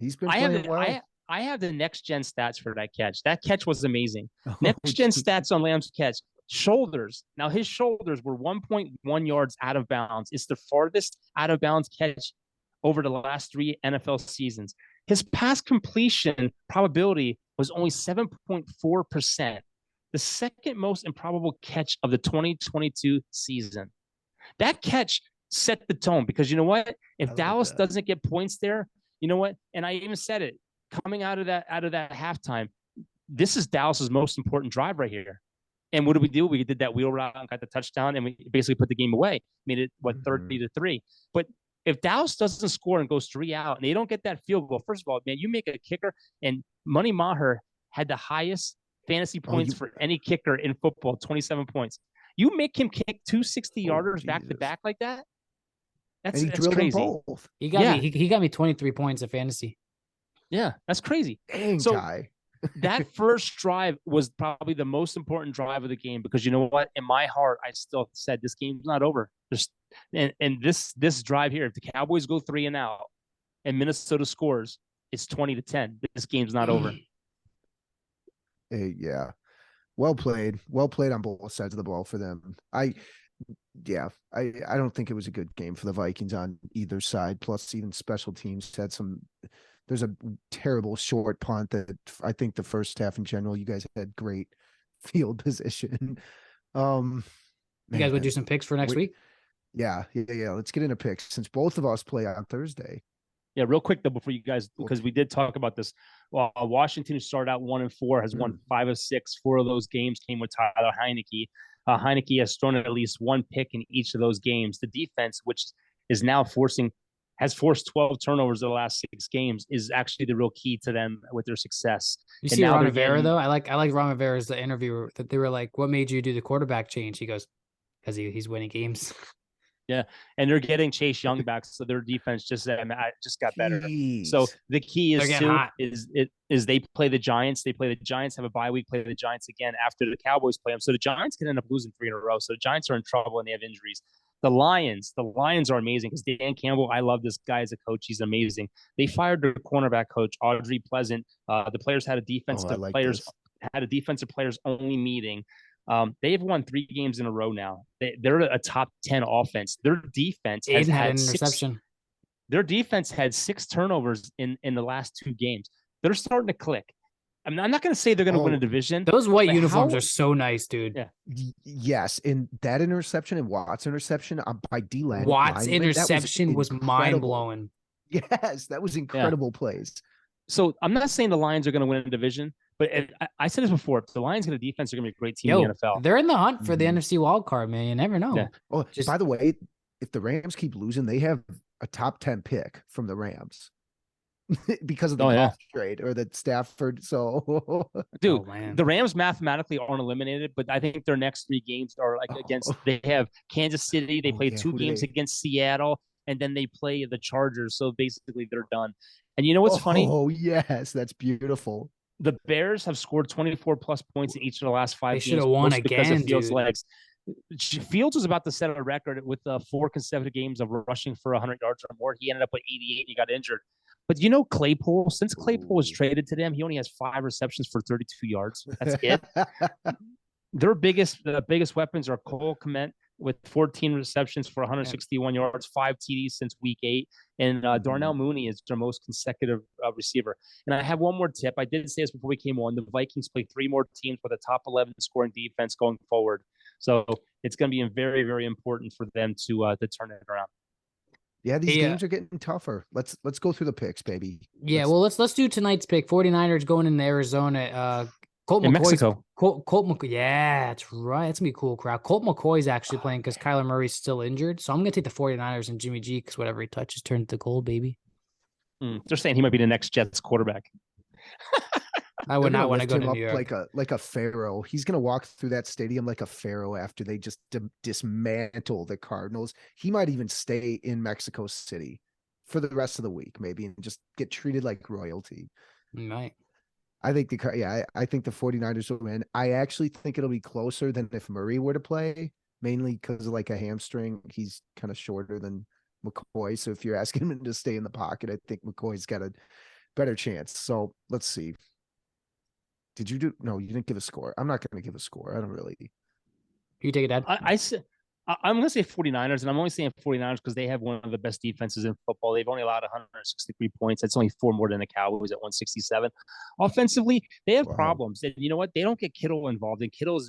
He's been playing well. I have the next-gen stats for that catch. That catch was amazing. Next-gen stats on Lamb's catch. Shoulders. Now, his shoulders were 1.1 yards out of bounds. It's the farthest out-of-bounds catch over the last 3 NFL seasons. His pass completion probability was only 7.4%, the second most improbable catch of the 2022 season. That catch set the tone, because you know what? If Dallas doesn't get points there, you know what? And I even said it, coming out of that halftime, this is Dallas's most important drive right here. And what did we do? We did that wheel route and got the touchdown, and we basically put the game away. Made it 30-3. But if Dallas doesn't score and goes 3 out and they don't get that field goal, first of all, man, you make a kicker, and Money Maher had the highest fantasy points for any kicker in football, 27 points. You make him kick 2 60-yarders back to back like that? That's crazy. He got me 23 points of fantasy. Yeah, that's crazy. Dang, so Ty. that first drive was probably the most important drive of the game, because you know what? In my heart, I still said this game's not over. And this drive here, if the Cowboys go 3 and out and Minnesota scores, it's 20-10. This game's not over. Yeah. Well played on both sides of the ball for them. I don't think it was a good game for the Vikings on either side. Plus, even special teams had some. There's a terrible short punt that I think the first half in general, you guys had great field position. You guys would do some picks for next week? Yeah. Let's get into picks since both of us play on Thursday. Yeah, real quick though, before you guys, because we did talk about this. Well, Washington, who started out 1-4, has won 5 of 6. 4 of those games came with Tyler Heineke. Heineke has thrown at least 1 pick in each of those games. The defense, which is now has forced 12 turnovers in the last 6 games, is actually the real key to them with their success. You see Ron Rivera, though? I like Ron Rivera's the interview that they were like, what made you do the quarterback change? He goes, because he's winning games. Yeah, and they're getting Chase Young back, so their defense just got better. So the key is they play the Giants. They play the Giants, have a bye week, play the Giants again after the Cowboys play them. So the Giants can end up losing 3 in a row. So the Giants are in trouble and they have injuries. The Lions are amazing because Dan Campbell, I love this guy as a coach. He's amazing. They fired their cornerback coach, Audrey Pleasant. The players had a defensive players only meeting. They've won 3 games in a row now. They're a top 10 offense. Their defense has had an interception. Their defense had 6 turnovers in the last 2 games. They're starting to click. I'm not going to say they're going to win a division. Those white uniforms are so nice, dude. Yeah. Yes, and that interception and Watt's interception by D-Land. Watt's interception was mind-blowing. Yes, that was incredible plays. So I'm not saying the Lions are going to win a division, but I said this before. If the Lions get a defense, they're going to be a great team in the NFL. They're in the hunt for the NFC wild card, man. You never know. Yeah. Oh, by the way, if the Rams keep losing, they have a top 10 pick from the Rams. Because of the Goff trade or the Stafford. So, dude, the Rams mathematically aren't eliminated, but I think their next 3 games are like they have Kansas City. They play 2 games against Seattle, and then they play the Chargers. So basically, they're done. And you know what's funny? Oh, yes, that's beautiful. The Bears have scored 24 plus points in each of the last 5 games. They should have won again, because of Fields' dude. legs. Fields was about to set a record with 4 consecutive games of rushing for 100 yards or more. He ended up with 88 and he got injured. But you know, Claypool, since Claypool was traded to them, he only has 5 receptions for 32 yards. That's it. The biggest weapons are Cole Kmet with 14 receptions for 161 yards, 5 TDs since week 8. And Darnell Mooney is their most consecutive receiver. And I have one more tip. I did say this before we came on. The Vikings play 3 more teams with a top 11 scoring defense going forward. So it's going to be very, very important for them to turn it around. Yeah, these games are getting tougher. Let's go through the picks, baby. Yeah, well, let's do tonight's pick. 49ers going into Arizona. Colt In McCoy's Mexico. Colt McCoy. Yeah, that's right. It's gonna be a cool crowd. Colt McCoy's actually playing because Kyler Murray's still injured. So I'm gonna take the 49ers and Jimmy G because whatever he touches turns to gold, baby. They're saying he might be the next Jets quarterback. I would not want to go him to up New York. like a pharaoh. He's gonna walk through that stadium like a pharaoh after they just dismantle the Cardinals. He might even stay in Mexico City for the rest of the week, maybe, and just get treated like royalty. Right. I think I think the 49ers will win. I actually think it'll be closer than if Murray were to play, mainly because of like a hamstring. He's kind of shorter than McCoy. So if you're asking him to stay in the pocket, I think McCoy's got a better chance. So let's see. Did you do? No, you didn't give a score. I'm not going to give a score. I don't really. You take it, Dad. I'm going to say 49ers, and I'm only saying 49ers because they have one of the best defenses in football. They've only allowed 163 points. That's only 4 more than the Cowboys at 167. Offensively, they have problems. And you know what? They don't get Kittle involved, and Kittle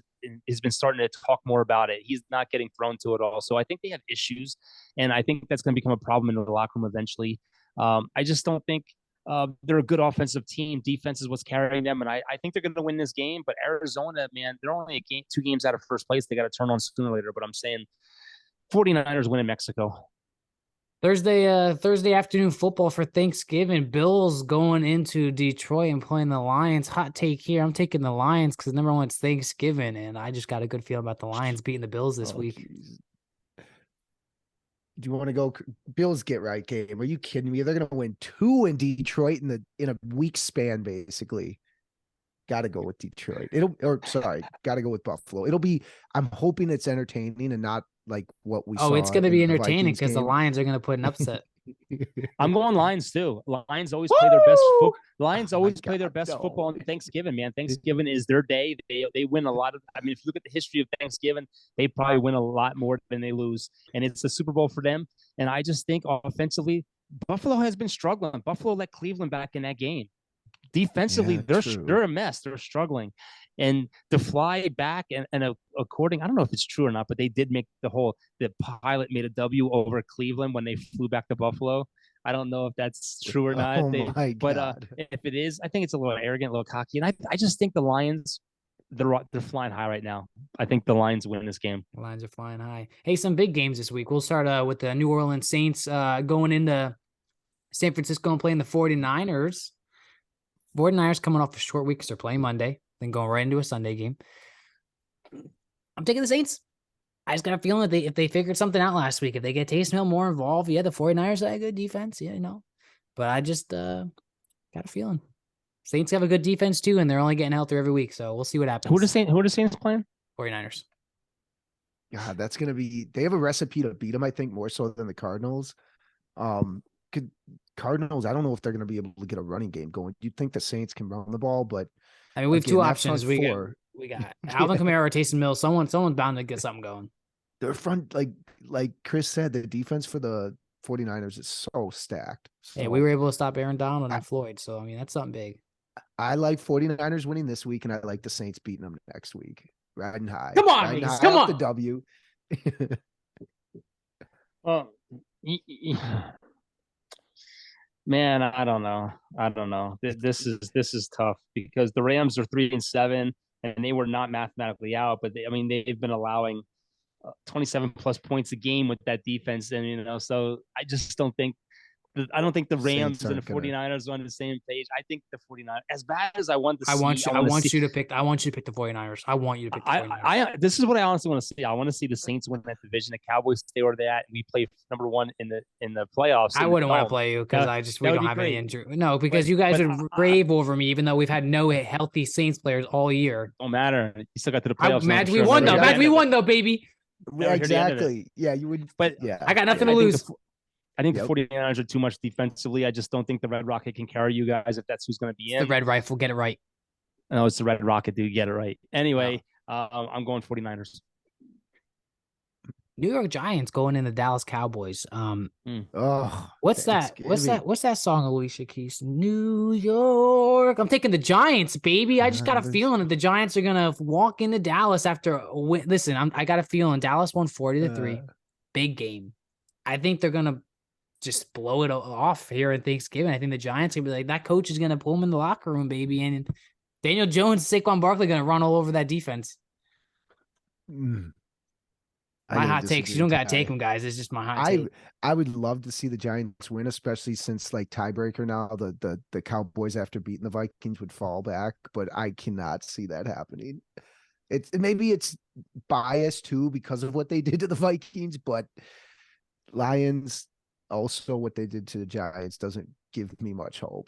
has been starting to talk more about it. He's not getting thrown to it all. So I think they have issues, and I think that's going to become a problem in the locker room eventually. I just don't think they're a good offensive team. Defense is what's carrying them, and I think they're going to win this game. But Arizona, man, they're only 2 games out of first place. They got to turn on sooner or later. But I'm saying 49ers win in Mexico. Thursday afternoon football for Thanksgiving. Bills going into Detroit and playing the Lions. Hot take here. I'm taking the Lions because number one, it's Thanksgiving, and I just got a good feeling about the Lions beating the Bills this week. Geez. Do you want to go Bills get right game? Are you kidding me? They're going to win 2 in Detroit in a week span, basically. Got to go with Detroit. Got to go with Buffalo. I'm hoping it's entertaining and not like what we saw. Oh, it's going to be entertaining because the Lions are going to put an upset. I'm going Lions too. Lions always play their best football. Lions always play their best football on Thanksgiving, man. Thanksgiving is their day. They win a lot of. I mean, if you look at the history of Thanksgiving, they probably win a lot more than they lose, and it's a Super Bowl for them. And I just think offensively, Buffalo has been struggling. Buffalo let Cleveland back in that game. Defensively, they're a mess. They're struggling. And to fly back and according, I don't know if it's true or not, but they did make the pilot made a W over Cleveland when they flew back to Buffalo. I don't know if that's true or not. But if it is, I think it's a little arrogant, a little cocky. And I just think the Lions, they're flying high right now. I think the Lions win this game. The Lions are flying high. Hey, some big games this week. We'll start with the New Orleans Saints going into San Francisco and playing the 49ers. 49ers coming off a short week because they're playing Monday, then going right into a Sunday game. I'm taking the Saints. I just got a feeling that if they figured something out last week, if they get Taysom Hill more involved, the 49ers have a good defense, But I just got a feeling. Saints have a good defense too, and they're only getting healthier every week, so we'll see what happens. Who are the Saints playing? 49ers. God, that's going to be – they have a recipe to beat them, I think, more so than the Cardinals. Cardinals, I don't know if they're going to be able to get a running game going. You'd think the Saints can run the ball, but I mean, we have 2 options. We got Alvin Kamara or Taysom Hill. Someone's bound to get something going. Their front, like Chris said, the defense for the 49ers is so stacked. So, yeah, we were able to stop Aaron Donald and Floyd, so I mean that's something big. I like 49ers winning this week, and I like the Saints beating them next week. Riding high. Come on, come on. The W. Man, I don't know. This is tough because the Rams are 3-7 and they were not mathematically out, but they've been allowing 27 plus points a game with that defense, and so I just don't think. I don't think the Rams and the 49ers are on the same page. I think the 49ers, as bad as I want to I want you to pick the 49ers. I want you to pick the 49ers. This is what I honestly want to see. I want to see the Saints win that division. The Cowboys stay where they're at. We play number 1 in the playoffs. I wouldn't want to play you because we don't have any injury. No, because you guys would rave over me, even though we've had no healthy Saints players all year. Don't matter. You still got to the playoffs. Imagine we won though. Imagine we won though, baby. Exactly. Yeah, you would. But yeah, I got nothing to lose. I think the 49ers are too much defensively. I just don't think the Red Rocket can carry you guys if that's who's going to be in. The Red Rifle, get it right. No, it's the Red Rocket, dude. Get it right. Anyway, I'm going 49ers. New York Giants going in the Dallas Cowboys. Oh, What's that? Thanksgiving. What's that song, Alicia Keys? New York. I'm taking the Giants, baby. I just got a feeling that the Giants are gonna walk into Dallas after a win. Listen, I got a feeling Dallas won 40-3. Big game. I think they're gonna just blow it off here at Thanksgiving. I think the Giants are gonna be like, that coach is gonna pull them in the locker room, baby. And Daniel Jones, Saquon Barkley gonna run all over that defense. My hot takes. You don't gotta take them, guys. It's just my hot take. I would love to see the Giants win, especially since like tiebreaker now the Cowboys after beating the Vikings would fall back, but I cannot see that happening. Maybe it's biased too because of what they did to the Vikings, but Lions also what they did to the Giants doesn't give me much hope.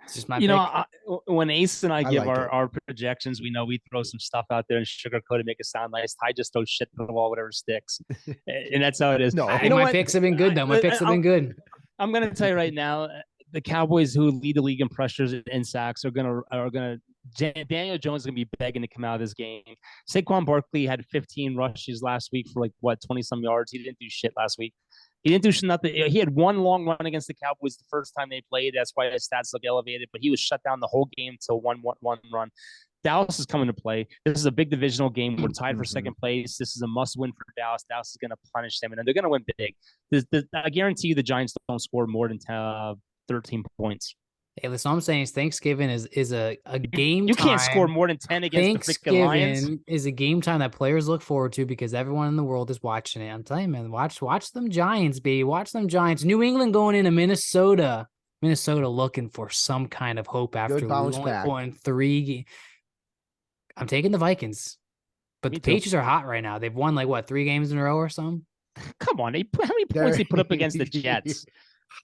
It's just my pick. When Ace and I give like our projections, we know we throw some stuff out there and sugarcoat it, make it sound nice. Ty just throws shit to the wall, whatever sticks, and that's how it is. No, my picks have been good though. My picks have been good. I'm gonna tell you right now, the Cowboys, who lead the league in pressures and sacks, are gonna. Daniel Jones is gonna be begging to come out of this game. Saquon Barkley had 15 rushes last week for 20 some yards. He didn't do shit last week. He didn't do nothing. He had one long run against the Cowboys the first time they played. That's why his stats look elevated. But he was shut down the whole game until one run. Dallas is coming to play. This is a big divisional game. We're tied for second place. This is a must-win for Dallas. Dallas is going to punish them, and they're going to win big. I guarantee you the Giants don't score more than 13 points. Hey, listen, all I'm saying is Thanksgiving is a game. You can't score more than 10 against the freaking Lions. Thanksgiving is a game time that players look forward to because everyone in the world is watching it. I'm telling you, man, watch them Giants, baby. Watch them Giants. New England going into Minnesota. Minnesota looking for some kind of hope after only won 3. I'm taking the Vikings, but the Patriots are hot right now. They've won 3 games in a row or something. Come on, how many points they put up against the Jets?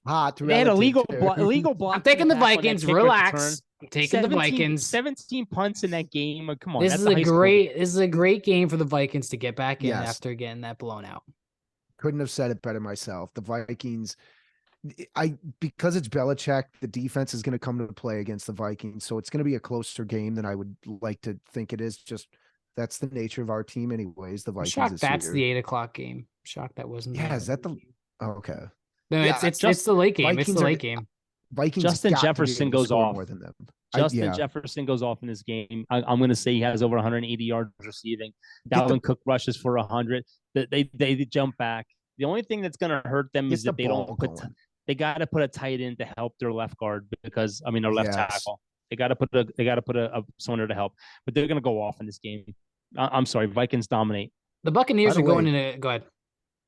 Hot. They had a legal block. I'm taking the Vikings. Relax. I'm taking the Vikings. 17 punts in that game. Come on. This is a great game for the Vikings to get back in after getting that blown out. Couldn't have said it better myself. The Vikings, because it's Belichick, the defense is going to come to play against the Vikings. So it's going to be a closer game than I would like to think it is. Just that's the nature of our team anyways. The Vikings. Shocked that's the 8:00 game. Shocked that wasn't. Yeah, is that the okay. No, it's the late game. It's the late game. Vikings. Justin Jefferson goes off more than them. Justin Jefferson goes off in this game. I'm going to say he has over 180 yards receiving. Dalvin Cook rushes for 100. They jump back. The only thing that's going to hurt them is that they don't put. They got to put a tight end to help their left guard because their left tackle. They got to put someone there to help. But they're going to go off in this game. I'm sorry, Vikings dominate. The Buccaneers are going into. Go ahead.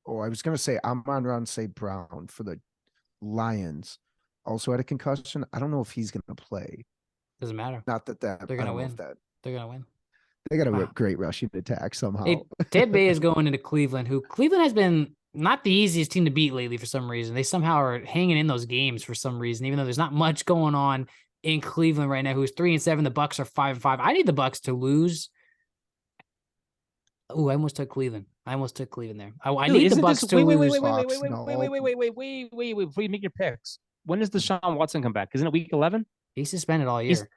Oh, I was going to say, Amon-Ra St. Brown for the Lions also had a concussion. I don't know if he's going to play. Doesn't matter. Not that they're going to win. They're going to win. They got a great rushing attack somehow. Hey, Ted Bay is going into Cleveland, who Cleveland has been not the easiest team to beat lately for some reason. They somehow are hanging in those games for some reason, even though there's not much going on in Cleveland right now, who's 3-7. The Bucs are 5-5. I need the Bucs to lose. Oh, I almost took Cleveland. there. I need the Bucs to lose. Wait, before you make your picks. When does Deshaun Watson come back? Isn't it week 11? He's suspended all year.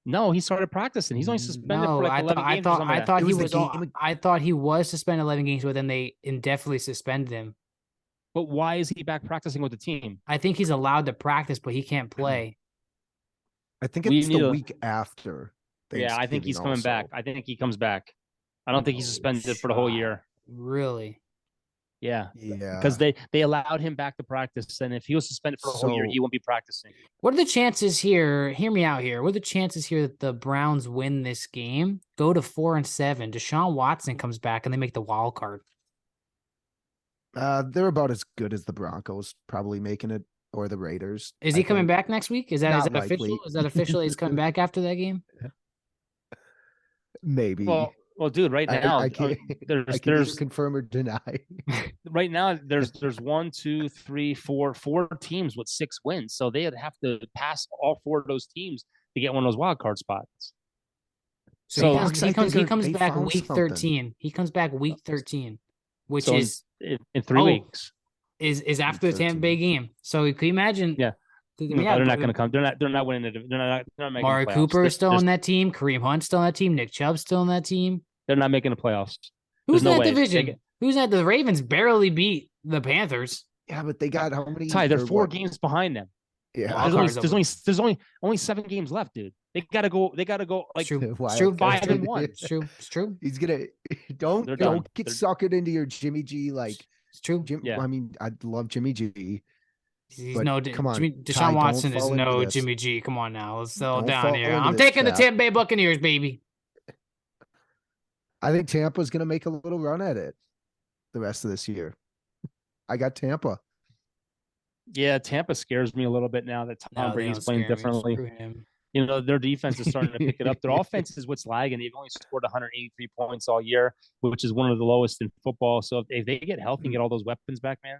No, he started practicing. He's only suspended for 11 games. I thought he was suspended 11 games, but then they indefinitely suspended him. But why is he back practicing with the team? I think he's allowed to practice, but he can't play. I think it's the week after. Yeah, I think he's coming back. I think he comes back. I don't think he's suspended for the whole year. Really? Yeah. Because they allowed him back to practice, and if he was suspended for the whole year, he won't be practicing. What are the chances here? Hear me out here. What are the chances here that the Browns win this game, go to 4-7? Deshaun Watson comes back, and they make the wild card. They're about as good as the Broncos, probably making it, or the Raiders. Is he coming back next week? Is that official? Is that official? He's coming back after that game? Maybe. Well, dude, right now I can't confirm or deny. Right now, there's 4 teams with 6 wins, so they'd have to pass all 4 of those teams to get one of those wild card spots. So he comes back week 13. He comes back week 13, which is in 3 weeks. Is after the Tampa Bay game. So can you imagine? Yeah. They're not going to come. They're not winning it. They're not making. Amari Cooper is still on that team. Kareem Hunt's still on that team. Nick Chubb's still on that team. They're not making the playoffs. Who's There's no in that way. division? Who's in that? The Ravens barely beat the Panthers. Yeah, but they got how many? Ty, they're or 4 what? games behind them. Yeah, Wild There's cards only over. there's only 7 games left, dude. They gotta go like It's true. It's Wild true. cards. 5-1. It's true. It's true. he's gonna don't They're done. get They're- suckered into your Jimmy G like It's true. Jim. Yeah. I mean, I love Jimmy G. He's But no come on, Jimmy, Ty, Deshaun don't Watson is fall into no this. Jimmy G. Come on now, let's settle Don't down fall here. into I'm this taking the trap. Tampa Bay Buccaneers, baby. I think Tampa's gonna make a little run at it the rest of this year. I got Tampa. Yeah, Tampa scares me a little bit now that Tom No, they Brady's don't playing scare me. differently. Screw him. You know, their defense is starting to pick it up. Their offense is what's lagging. They've only scored 183 points all year, which is one of the lowest in football. So if they get healthy and get all those weapons back, man,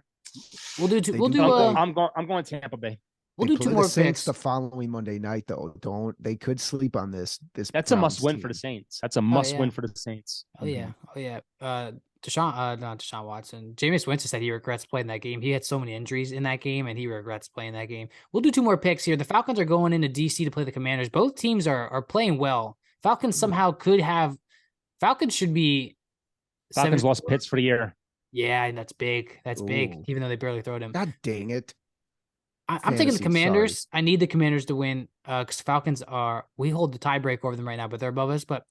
We'll do two. They We'll do do. play. I'm going Tampa Bay. We'll They do play two the more Saints picks. the following Monday night, though. They could sleep on this. That's a Browns must win for the team. Saints. That's a must yeah. win for the Saints. Oh yeah. Oh yeah. Not Deshaun Watson. Jameis Winston said he regrets playing that game. He had so many injuries in that game, and he regrets playing that game. We'll do two more picks here. The Falcons are going into DC to play the Commanders. Both teams are playing well. Falcons somehow could have. Falcons should be. Falcons lost Pitts for the year. Yeah, and that's big. That's big. Ooh. Even though they barely throw him. God dang it! I'm taking the Fantasy, Commanders. I need the Commanders to win because Falcons are. We hold the tiebreak over them right now, but they're above us. But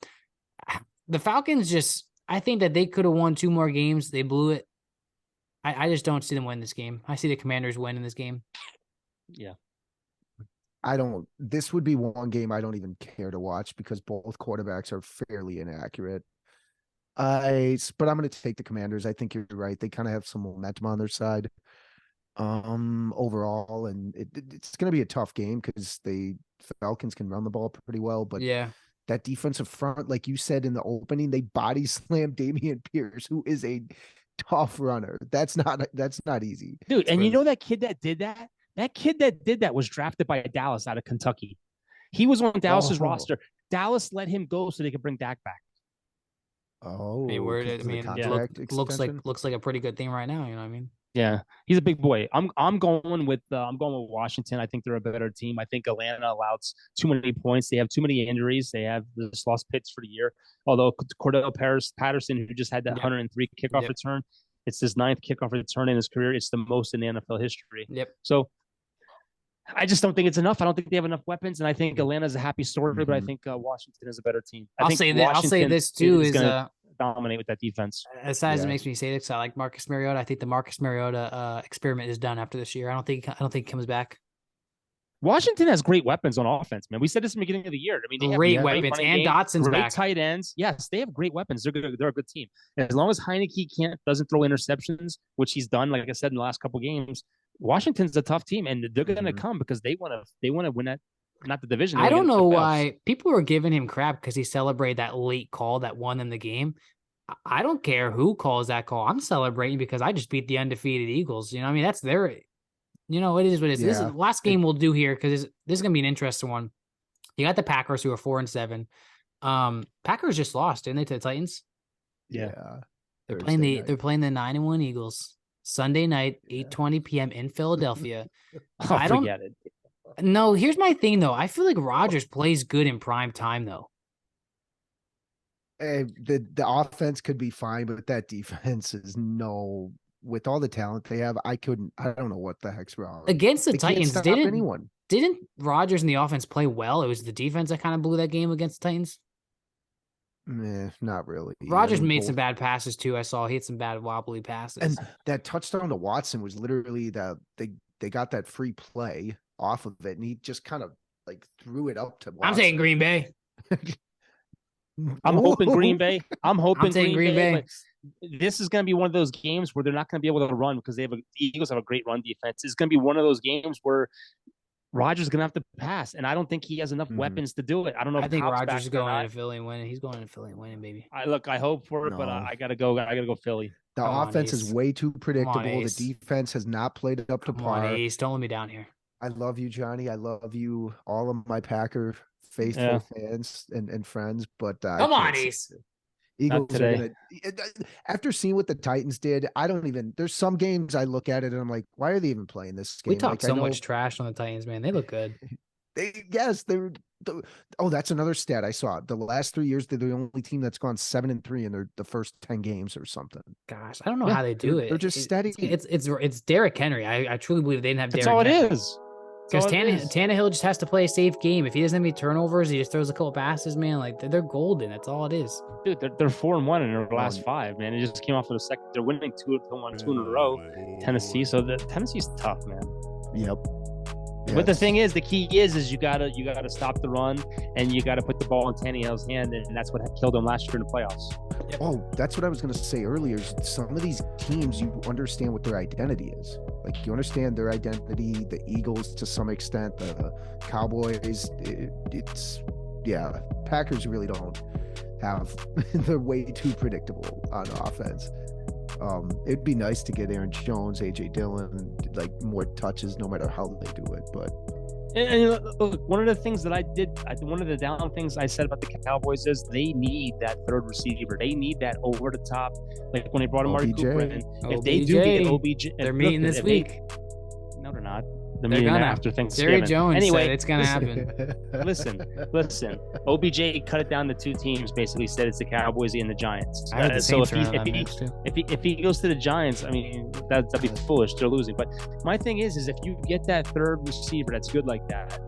the Falcons just. I think that they could have won 2 more games. They blew it. I just don't see them win this game. I see the Commanders win in this game. Yeah. I don't. This would be one game I don't even care to watch because both quarterbacks are fairly inaccurate. But I'm going to take the Commanders. I think you're right. They kind of have some momentum on their side. Overall, and it's going to be a tough game because the Falcons can run the ball pretty well, but Yeah. that defensive front, like you said in the opening, they body slammed Damian Pierce, who is a tough runner. That's not easy. Dude, and you So- know that kid that did that? That kid that did that was drafted by Dallas out of Kentucky. He was on Dallas's Oh. roster. Dallas let him go so they could bring Dak back. Oh, I mean, because I of the mean, contract looks extension? like a pretty good thing right now. You know what I mean? Yeah, he's a big boy. I'm going with Washington. I think they're a better team. I think Atlanta allows too many points. They have too many injuries. They have just lost Pitts for the year. Although Cordell Patterson, who just had that Yep. 103 kickoff Yep. return, it's his 9th kickoff return in his career. It's the most in the NFL history. Yep. So I just don't think it's enough. I don't think they have enough weapons, and I think Atlanta's a happy story, but I Mhm. think Washington is a better team. I I'll think say that. I'll say Washington this too is gonna dominate with that defense. as sad as it Yeah. makes me say this, I like Marcus Mariota. I think the Marcus Mariota experiment is done after this year. I don't think he comes back. Washington has great weapons on offense, man. We said this in the beginning of the year. I mean, they have Great yeah, weapons, running and game, Dotson's great back. tight ends. Yes, they have great weapons. They're good. They're a good team. And as long as Heineke doesn't throw interceptions, which he's done, like I said in the last couple of games, Washington's a tough team, and they're going to Mhm. come because they want to win that, not the division. I don't know why. why people were giving him crap because he celebrated that late call that won them the game. I don't care who calls that call. I'm celebrating because I just beat the undefeated Eagles. You know, what I mean, that's their. You know, it is what it is. This is Yeah. the last game we'll do here because this is gonna be an interesting one. You got the Packers who are 4-7. Packers just lost, didn't they, to the Titans? Yeah. They're Thursday playing the night. they're playing the 9-1 Eagles Sunday night, 8:20 p.m. in Philadelphia. Oh, I don't- forget it. No, here's my thing though. I feel like Rodgers plays good in prime time though. The offense could be fine, but that defense is no. With all the talent they have, I don't know what the heck's wrong. Against the They can't Titans, stop didn't anyone. Rodgers and the offense play well? It was the defense that kind of blew that game against the Titans. Not really. I Rodgers mean, made both- some bad passes too. I saw he had some bad wobbly passes. And that touchdown to Watson was literally they got that free play off of it, and he just kind of like threw it up to Watson. I'm taking Green Bay. I'm hoping Green Bay. I'm hoping I'm taking Green Bay. but this is going to be one of those games where they're not going to be able to run because the Eagles have a great run defense. It's going to be one of those games where Rodgers is going to have to pass, and I don't think he has enough Mhm. weapons to do it. I don't know. I if think Cobb's Rodgers back is or going not. into Philly and winning. He's going into Philly and winning, baby. I hope for it, but No. I gotta go. I gotta go Philly. The Come on, offense is Ace. way too predictable. Ace. The defense has not played it up to Come on, par. Ace. Don't let me down here. I love you, Johnny. I love you, all of my Packer faithful Yeah. fans and friends. But I Come on, can't Ace. see it. Eagles are today. gonna, after seeing what the Titans did, I don't even. There's some games I look at it and I'm like, why are they even playing this game? We talk Like, I so know- much trash on the Titans, man. They look good. Oh, that's another stat I saw. The last 3 years, they're the only team that's gone 7-3 in the first 10 games or something. Gosh, I don't know Yeah, how they do it. they're just steady. It's Derrick Henry. I truly believe they didn't have That's Derrick all it Henry. is. Because That's all it is. Tannehill just has to play a safe game. If he doesn't have any turnovers, he just throws a couple passes, man. Like they're golden. That's all it is. Dude, they're 4-1 in their last 5, man. It just came off of the second. They're winning 2 in a row. Tennessee, so Tennessee's tough, man. Yep. But the thing is, the key is you gotta stop the run, and you gotta put the ball in Tannehill's hand, and that's what killed him last year in the playoffs. Oh, that's what I was going to say earlier. Is some of these teams, you understand what their identity is. Like you understand their identity. The Eagles, to some extent, the Cowboys. Packers really don't have. They're way too predictable on offense. It'd be nice to get Aaron Jones, AJ Dillon, like more touches, no matter how they do it. But and look, one of the things that one of the down things I said about the Cowboys is they need that third receiver. They need that over the top, like when they brought Amari Cooper in. If they do get OBJ, they're meeting this week. No, they're not. They're meeting after Thanksgiving. Jerry Jones anyway, said it's gonna happen. Listen. OBJ cut it down to 2 teams. Basically, said it's the Cowboys and the Giants. I heard the So Saints are on that match too. if he goes to the Giants, I mean that'd be foolish. They're losing. But my thing is if you get that third receiver that's good like that,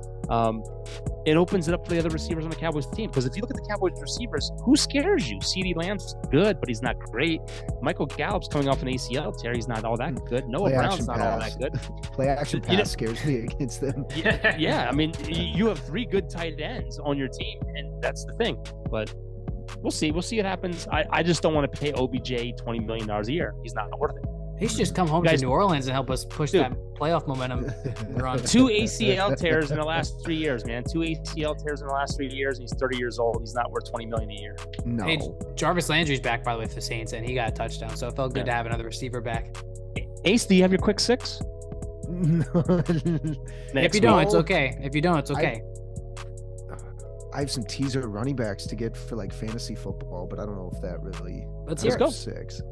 it opens it up for the other receivers on the Cowboys team. Because if you look at the Cowboys receivers, who scares you? CeeDee Lamb's good, but he's not great. Michael Gallup's coming off an ACL tear. He's not all that good. Noah Brown's not all that good. Play action pass scares me against them. Yeah. I mean, you have 3 good tight ends on your team, and that's the thing. But we'll see. We'll see what happens. I just don't want to pay OBJ $20 million a year. He's not worth it. He should just come home to New Orleans and help us push that playoff momentum. We're on 2 ACL tears in the last 3 years, man. 2 ACL tears in the last 3 years. He's 30 years old. He's not worth $20 million a year. No. Hey, Jarvis Landry's back, by the way, for the Saints, and he got a touchdown. So it felt good to have another receiver back. Ace, do you have your quick 6? If you don't, it's okay. If you don't, it's okay. I have some teaser running backs to get for like fantasy football, but I don't know if that really. Let's go. 6.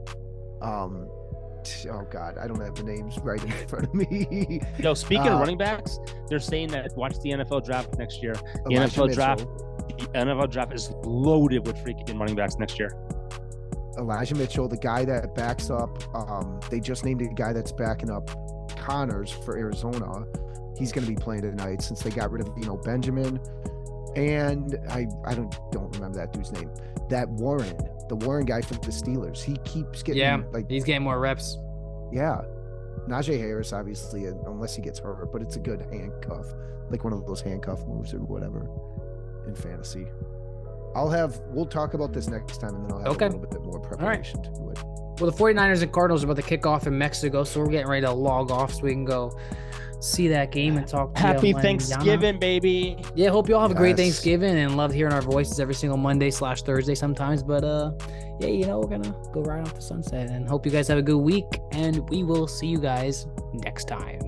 Oh God, I don't have the names right in front of me. No, speaking of running backs, they're saying that watch the NFL draft next year. The NFL draft is loaded with freaking running backs next year. Elijah Mitchell, the guy that backs up, they just named a guy that's backing up Connors for Arizona. He's going to be playing tonight since they got rid of Benjamin, and I don't remember that dude's name. That the Warren guy from the Steelers. He keeps getting he's getting more reps. Yeah, Najee Harris, obviously, unless he gets hurt, but it's a good handcuff, like one of those handcuff moves or whatever in fantasy. We'll talk about this next time, and then I'll have a little bit more preparation to it. Well, the 49ers and Cardinals are about to kick off in Mexico, so we're getting ready to log off so we can go see that game and talk to Happy Thanksgiving, baby. Yeah, hope you all have a great Thanksgiving and love hearing our voices every single Monday/Thursday sometimes. But we're gonna go right off the sunset and hope you guys have a good week, and we will see you guys next time.